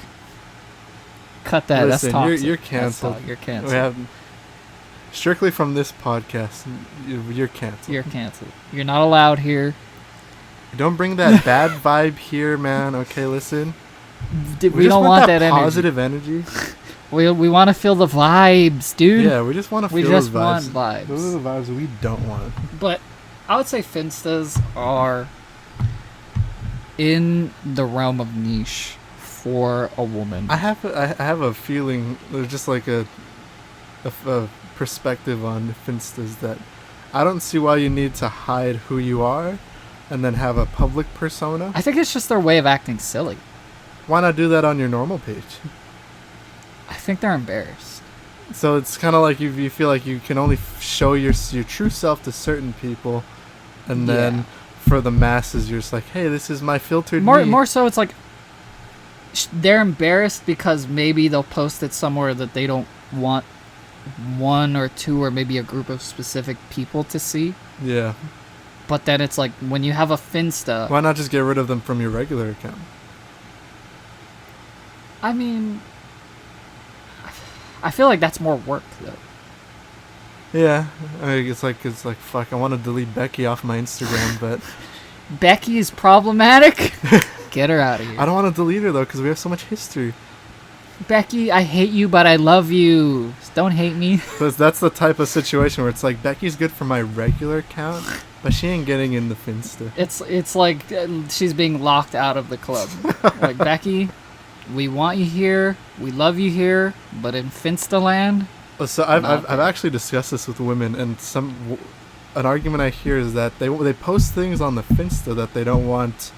Cut that. Listen, That's toxic. you're That's canceled. You're canceled. We have strictly from this podcast. You're canceled. You're canceled. You're not allowed here. Don't bring that bad vibe here, man. Okay, listen. We just don't want that positive energy. We want to feel the vibes, dude. Yeah, we just want to We feel just those vibes. want vibes. Those are the vibes we don't want. But I would say Finstas are in the realm of niche for a woman. I have a feeling. There's just like a perspective on Finstas that I don't see why you need to hide who you are, and then have a public persona. I think it's just their way of acting silly. Why not do that on your normal page? I think they're embarrassed. So it's kind of like you feel like you can only show your true self to certain people, and then Yeah. for the masses, you're just like, hey, this is my filtered me. More so, it's like they're embarrassed because maybe they'll post it somewhere that they don't want one or two or maybe a group of specific people to see. Yeah. But then it's like when you have a Finsta. Why not just get rid of them from your regular account? I mean, I feel like that's more work though. Yeah, I mean, it's like fuck. I want to delete Becky off my Instagram, but Becky is problematic. Get her out of here. I don't want to delete her though because we have so much history. Becky, I hate you, but I love you. Don't hate me. Because that's the type of situation where it's like Becky's good for my regular account, but she ain't getting in the Finsta. It's like she's being locked out of the club. Like, Becky, we want you here, we love you here, but in Finsta land. So I've actually discussed this with women, and an argument I hear is that they post things on the Finsta that they don't want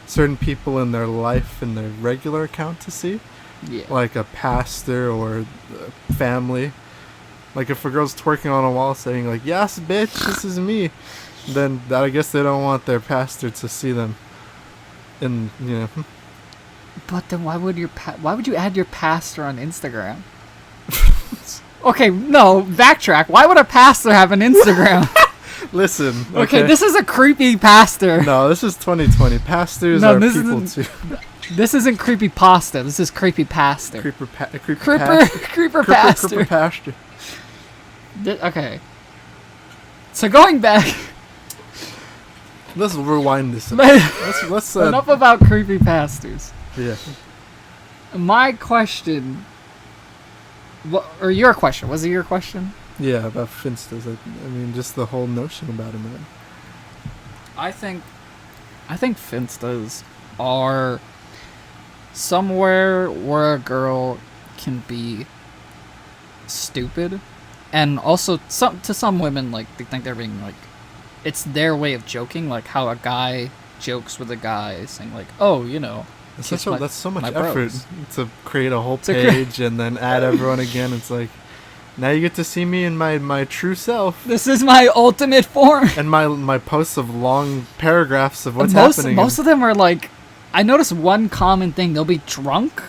certain people in their life in their regular account to see. Yeah. Like a pastor or family. Like if a girl's twerking on a wall saying like, "Yes, bitch, this is me," then I guess they don't want their pastor to see them. And But then why would you add your pastor on Instagram? Okay, no, backtrack. Why would a pastor have an Instagram? Listen. Okay, this is a creepy pastor. No, this is 2020. Pastors are people too. This isn't creepy pasta. This is creepy pastor. Creeper pastor. pastor. Okay. So going back. Let's rewind this. Let's enough about creepy pastors. Yeah. My question. Or your question? Was it your question? Yeah, about Finstas. I mean, just the whole notion about it, man. I think Finstas are somewhere where a girl can be stupid, and also to some women, like, they think they're being like, it's their way of joking, like how a guy jokes with a guy saying like, oh, that's so much effort to create a whole page and then add everyone again. It's like, now you get to see me in my true self. This is my ultimate form. And my posts of long paragraphs of what's happening. Most of them are like, I noticed one common thing. They'll be drunk.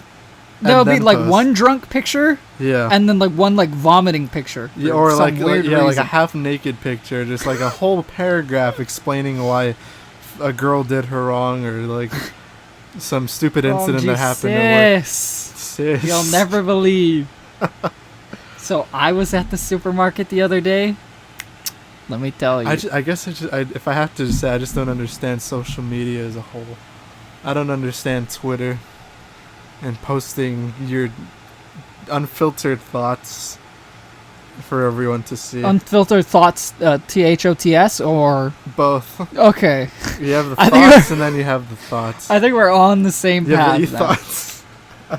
There'll be like one drunk picture. Yeah. And then like one like vomiting picture. Yeah, or like a half naked picture, just like a whole paragraph explaining why a girl did her wrong, or like some stupid incident that happened at work. Sis. You'll never believe. So I was at the supermarket the other day. Let me tell you. I guess if I have to say, I just don't understand social media as a whole. I don't understand Twitter and posting your unfiltered thoughts for everyone to see. Unfiltered thoughts, THOTS, or both? Okay. You have the thoughts and then you have the thoughts. I think we're on the same path. You have thoughts. You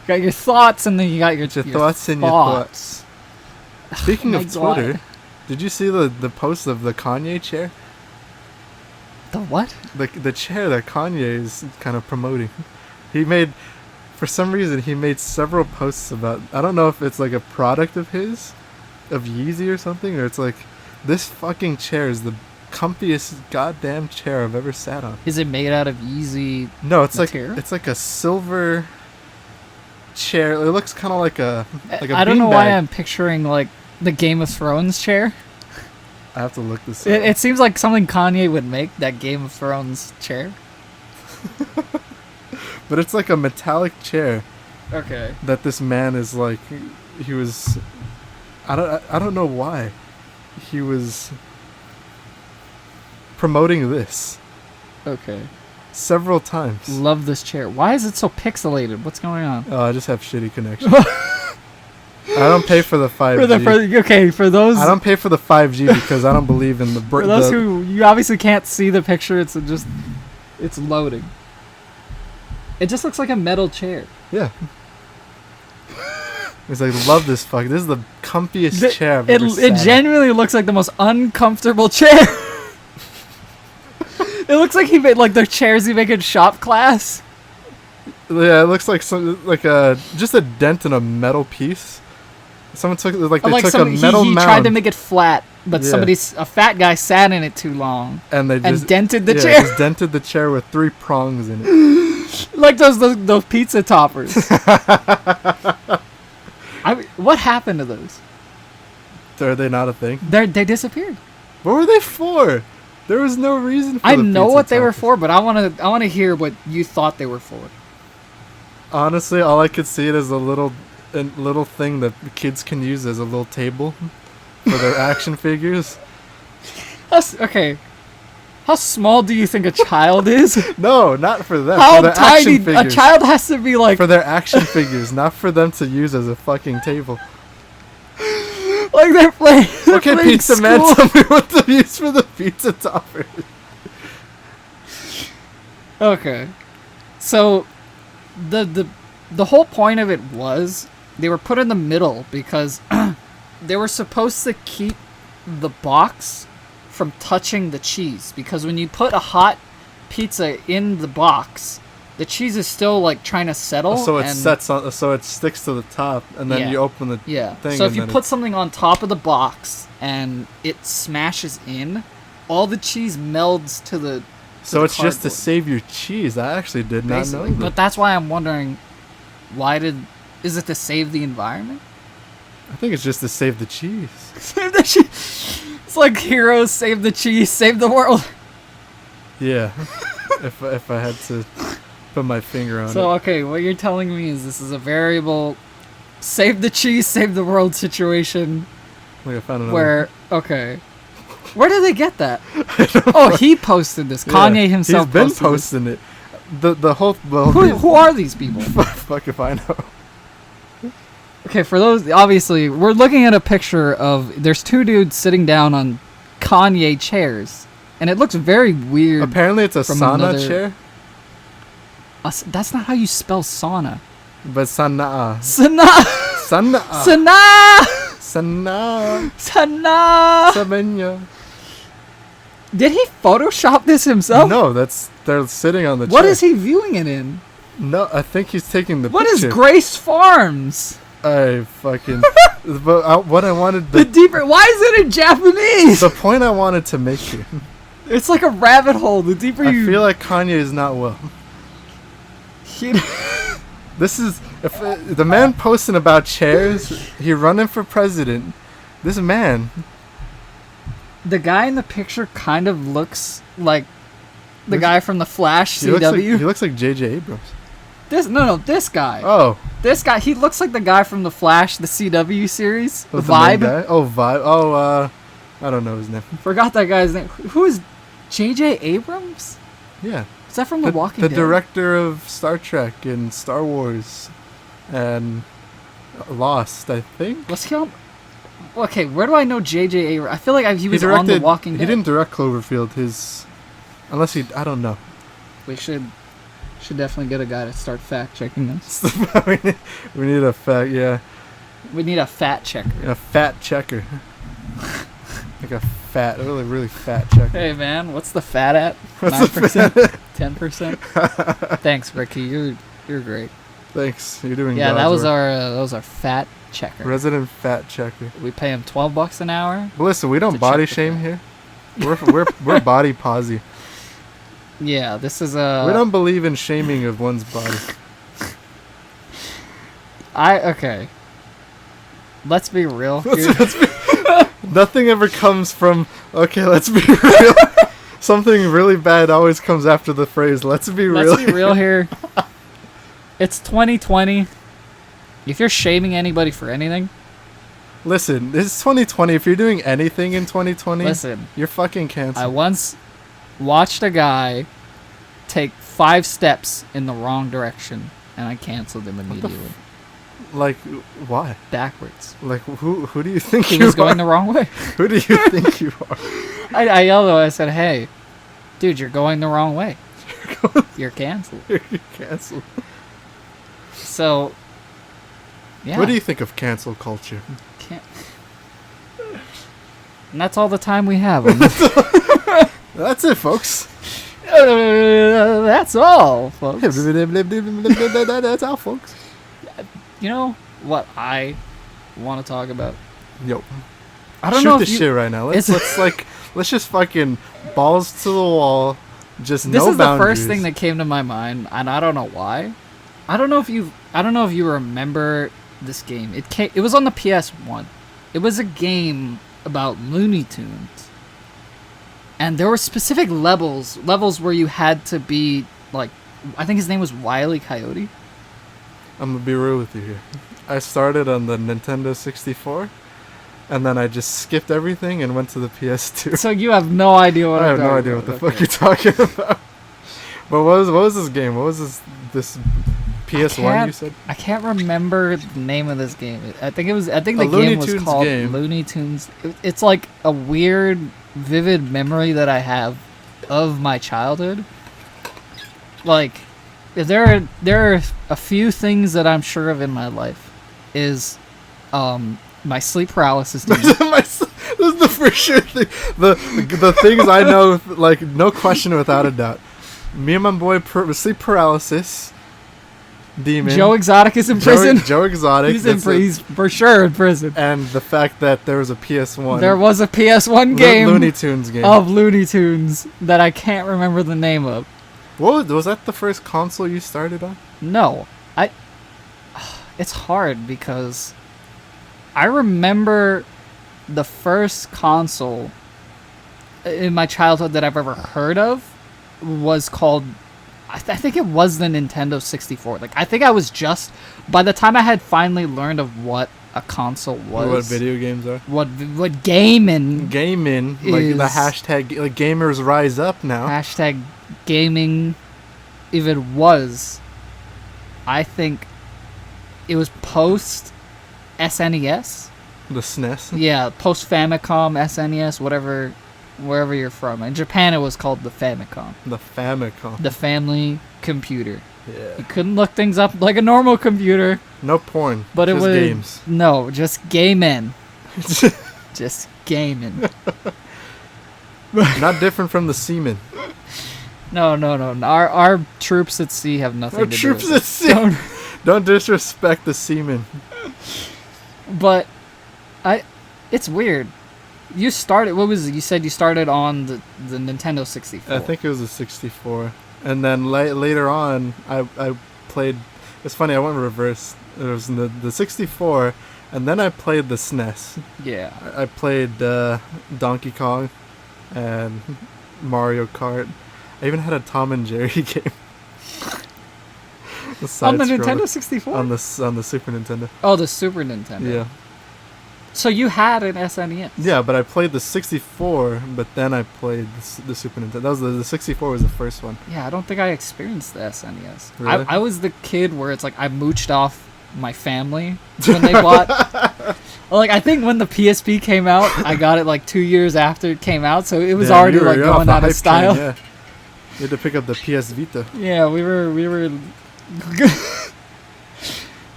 got your thoughts and then you got your thoughts and your thoughts. Speaking of Twitter, did you see the post of the Kanye chair? The what? The chair that Kanye is kind of promoting. For some reason, he made several posts about, I don't know if it's like a product of his, of Yeezy or something, or it's like, this fucking chair is the comfiest goddamn chair I've ever sat on. Is it made out of Yeezy? No, it's material? It's like a silver chair. It looks kind of like a I don't know why I'm picturing like the Game of Thrones chair. I have to look this up. It seems like something Kanye would make, that Game of Thrones chair. But it's like a metallic chair. Okay. That this man is like, he was, I don't know why he was promoting this. Okay. Several times. Love this chair. Why is it so pixelated? What's going on? Oh, I just have shitty connection. I don't pay for the 5G. For those... I don't pay for the 5G because I don't believe in the... For those who... You obviously can't see the picture. It's loading. It just looks like a metal chair. Yeah. It's like, love this fuck. This is the comfiest chair I've ever sat in. It genuinely looks like the most uncomfortable chair. It looks like he made like the chairs he make in shop class. Yeah, it looks like just a dent in a metal piece. Someone took took a metal mound. He tried to make it flat, but a fat guy sat in it too long, and they just dented the chair. Just dented the chair with 3 prongs in it, like those pizza toppers. What happened to those? Are they not a thing? They disappeared. What were they for? There was no reason for I the know pizza what they were toppers. for, but I wanna hear what you thought they were for. Honestly, all I could see it as a little thing that kids can use as a little table for their action figures. Okay. How small do you think a child is? No, not for them. How for their tiny action figures. a child has to be like For their action figures, not for them to use as a fucking table. like they're playing. Okay, pizza man, tell me what to use for the pizza toppers. Okay. So the whole point of it was they were put in the middle because they were supposed to keep the box from touching the cheese, because when you put a hot pizza in the box, the cheese is still like trying to settle. So it and, sets on, so it sticks to the top, and then Yeah. you open the Yeah. thing. So if and you then put something on top of the box and it smashes in, all the cheese melds to the. so it's just to cardboard. save your cheese. I actually did not know Basically, that. but that's why I'm wondering, is it to save the environment? I think it's just to save the cheese. Save the cheese. It's like heroes save the cheese, save the world. Yeah, if I had to put my finger on So it. okay, what you're telling me is this is a variable, save the cheese, save the world situation Like I found another. where did they get that? Oh, he posted this. Kanye himself. He's been posted posting it. The whole well. this. Who are these people? Fuck if I know. Okay, for those, obviously, we're looking at a picture of, there's two dudes sitting down on Kanye chairs, and it looks very weird. Apparently, it's a from sauna another- chair, That's not how you spell sauna. but sana. Sana! Sana. Sana! Sana. Sana! Sabenya. Did he Photoshop this himself? No, they're sitting on the chair. What is he viewing it in? No, I think he's taking the What is picture. Grace Farms? I fucking. But what I wanted The deeper. Why is it in Japanese? the point I wanted to make here. It's like a rabbit hole. The deeper I you. feel like Kanye is not well. He- This is if the man posting about chairs. He running for president. This man. the guy in the picture kind of looks like the This- guy from the Flash He CW. looks like J.J. Abrams. This guy. Oh, This guy, he looks like the guy from the Flash, the CW series. what's the main Vibe. guy? Oh, Vibe. Oh, I don't know his name. Forgot that guy's name. Who is J.J. Abrams? Yeah, Is that from The Walking the Dead? director of Star Trek and Star Wars, and Lost, I think. Let's kill him. Okay, where do I know J.J. Abrams? I feel like he was on The Walking Dead. He didn't direct Cloverfield. Unless he, I don't know. We should definitely get a guy to start fact checking this. we need a fact, yeah, We need a fat checker. a fat checker, like a fat, really fat checker. Hey man, what's the fat at? What's the 9%? 10%? Thanks, Ricky. You're great. Thanks, you're doing. Yeah, God's that work. was our fat checker. Resident fat checker. We pay him $12 an hour. But listen, we don't To body check the shame fat. here. We're body posy. Yeah, this is We don't believe in shaming of one's body. okay. Let's be real. here. Nothing ever comes from. Okay, let's be real. Something really bad always comes after the phrase. Let's be real. Let's be real here. It's 2020. If you're shaming anybody for anything, Listen, this is 2020. If you're doing anything in 2020, listen. you're fucking I canceled. once watched a guy take 5 steps in the wrong direction, and I canceled him immediately. Like, why? Backwards. Like, who do you think He you was going are? the wrong way. Who do you think you are? I yelled at him. I said, "Hey, dude, you're going the wrong way. You're canceled." You're canceled. So, yeah. What do you think of cancel culture? Can't. And that's all the time we have. On this. That's it, folks. That's all, folks. That's all, folks. You know what I want to talk about? Yo, I don't shoot know the if you, shit right now. Let's let's just fucking balls to the wall. Just This no is boundaries. the first thing that came to my mind, and I don't know why. I don't know if you remember this game. It was on the PS1. It was a game about Looney Tunes. And there were specific levels where you had to be, like, I think his name was Wile E. Coyote. I'm gonna be real with you here. I started on the Nintendo 64, and then I just skipped everything and went to the PS2. So you have no idea what I I'm have no talking idea about. what the fuck you're talking about. But what was this game? What was this PS1 you said? I can't remember the name of this game. I think the Looney game was Tunes called game. Looney Tunes. It's like a weird, vivid memory that I have of my childhood. Like, there are a few things that I'm sure of in my life. Is my sleep paralysis. This is the for sure thing. The things I know, like, no question without a doubt. Me and my boy sleep paralysis. Demon. Joe Exotic is in prison. Joe Exotic. He's for sure in prison. And the fact that there was a PS1. There was a PS1 game. Looney Tunes game. Of Looney Tunes that I can't remember the name of. What was that the first console you started on? No. It's hard because I remember the first console in my childhood that I've ever heard of was called, I think it was the Nintendo 64. Like, I think I was just, by the time I had finally learned of what a console was. What video games are? What gaming. Gaming. Like the hashtag, like, gamers rise up now. Hashtag gaming even was, I think it was post SNES. The SNES? Yeah, post Famicom, SNES, whatever, wherever you're from. In Japan, it was called the Famicom. The Famicom. The family computer. Yeah. You couldn't look things up like a normal computer. No porn. But just it was games. No, just gaming. Just gaming. Not different from the seamen. No. Our troops at sea have nothing Our to do troops with at it. sea. Don't disrespect the seamen. But it's weird. You started, what was it? You said you started on the Nintendo 64. I think it was a 64. And then later on, I played, it's funny, I went reverse. It was the 64, and then I played the SNES. Yeah. I played Donkey Kong and Mario Kart. I even had a Tom and Jerry game. On the Nintendo 64? On the Super Nintendo. Oh, the Super Nintendo. Yeah. So you had an SNES. Yeah, but I played the 64, but then I played the Super Nintendo. That was the 64 was the first one. Yeah, I don't think I experienced the SNES. Really? I was the kid where it's like I mooched off my family when they bought. Like, I think when the PSP came out, I got it like 2 years after it came out, so it was already like going out of style. Train, yeah. You had to pick up the PS Vita. Yeah, we were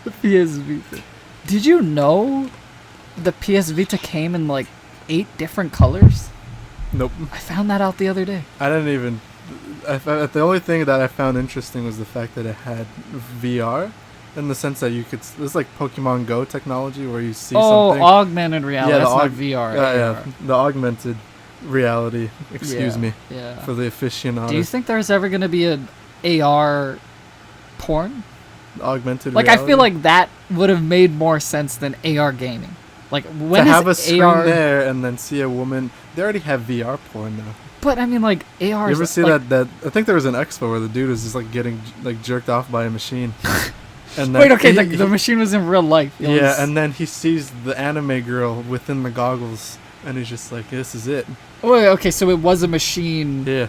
the PS Vita. Did you know the PS Vita came in like 8 different colors? Nope. I found that out the other day. I didn't even. The only thing that I found interesting was the fact that it had VR, in the sense that you could. It's like Pokemon Go technology where you see something. Oh, augmented reality. Yeah, that's not VR. Yeah, the augmented reality. Excuse me. Yeah. For the aficionados. Do you think there's ever gonna be an AR porn? Augmented like, reality? I feel like that would have made more sense than AR gaming. Like, when to is have a screen AR there and then see a woman. They already have VR porn now. But I mean, like, AR. You ever see like, that? I think there was an expo where the dude was just like getting like jerked off by a machine. And wait, okay, the machine was in real life. Yeah, and then he sees the anime girl within the goggles, and he's just like, "This is it." Wait, okay, so it was a machine. Yeah.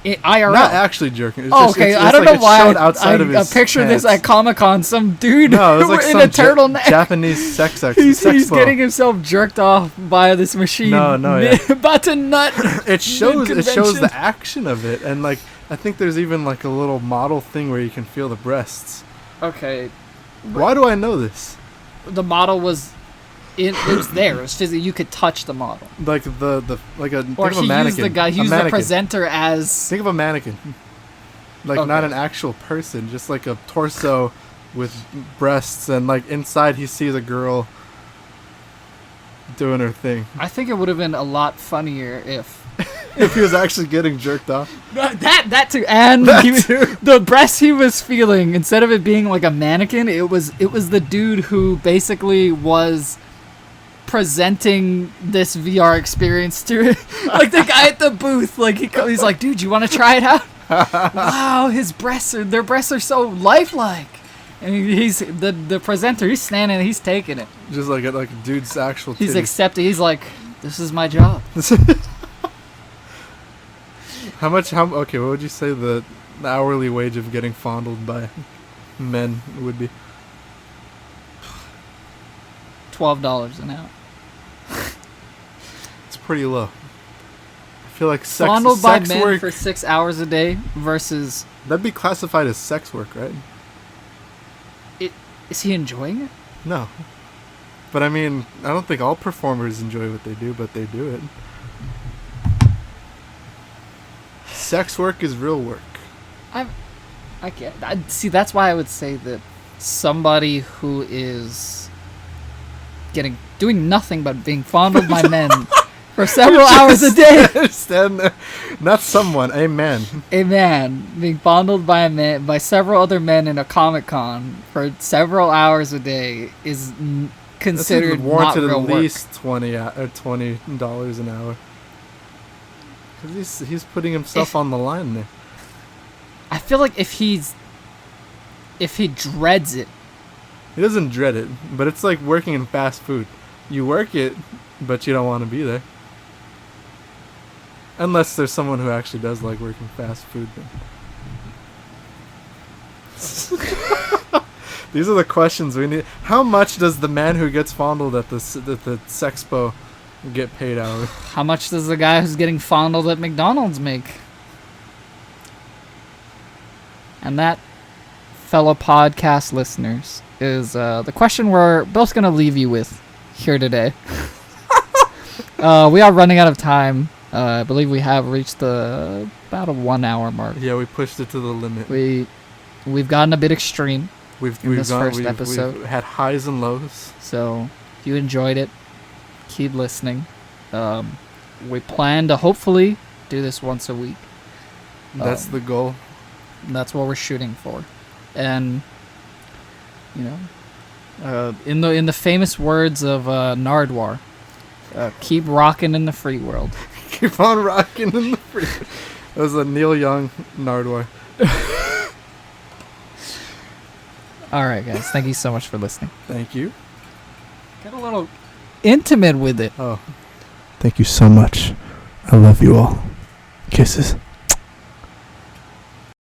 IRL. Not actually jerking. It's okay, it's I don't like know why I I pictured this at Comic-Con. Some dude no, it was like in some a turtleneck. Japanese sex He's getting himself jerked off by this machine. No, yeah. About to nut. It shows the action of it, and like I think there's even like a little model thing where you can feel the breasts. Okay. Why do I know this? The model was. It was there. It was physically. You could touch the model. Like the like a Or think of a he mannequin. used the guy. He used the presenter as. Think of a mannequin. Like Okay. not an actual person, just like a torso with breasts, and like inside he sees a girl doing her thing. I think it would have been a lot funnier if. If he was actually getting jerked off. That too, and the breast he was feeling, instead of it being like a mannequin, it was the dude who basically was presenting this VR experience to like the guy at the booth. Like he's like, dude, you want to try it out? Wow, their breasts are so lifelike. And he's the presenter. He's standing. He's taking it. Just like a dude's actual. He's titties. accepting. He's like, this is my job. Okay, what would you say the hourly wage of getting fondled by men would be? $12 an hour. It's pretty low. I feel like Fondled by sex men work for 6 hours a day versus. that'd be classified as sex work, right? Is he enjoying it? No. But I mean, I don't think all performers enjoy what they do, but they do it. Sex work is real work. I can't see. That's why I would say that somebody who is doing nothing but being fondled by men for several hours a day. Stand there. Not someone, a man. A man being fondled by several other men in a Comic-Con for several hours a day is considered not warranted real at work. least $20 an hour. Because he's putting himself on the line there. I feel like if he dreads it. He doesn't dread it, but it's like working in fast food. You work it, but you don't want to be there. Unless there's someone who actually does like working fast food. These are the questions we need. How much does the man who gets fondled at the Sexpo get paid hourly? How much does the guy who's getting fondled at McDonald's make? And that, fellow podcast listeners, is the question we're both going to leave you with here today. We are running out of time. I believe we have reached about a 1 hour mark. Yeah, we pushed it to the limit. We've gotten a bit extreme We've first episode. We've had highs and lows. So if you enjoyed it, keep listening. We plan to hopefully do this once a week. That's the goal. That's what we're shooting for. And in the famous words of Nardwar, keep rocking in the free world. Keep on rocking in the free. That was a Neil Young Nardwar. All right, guys. Thank you so much for listening. Thank you. Get a little intimate with it. Oh. Thank you so much. I love you all. Kisses.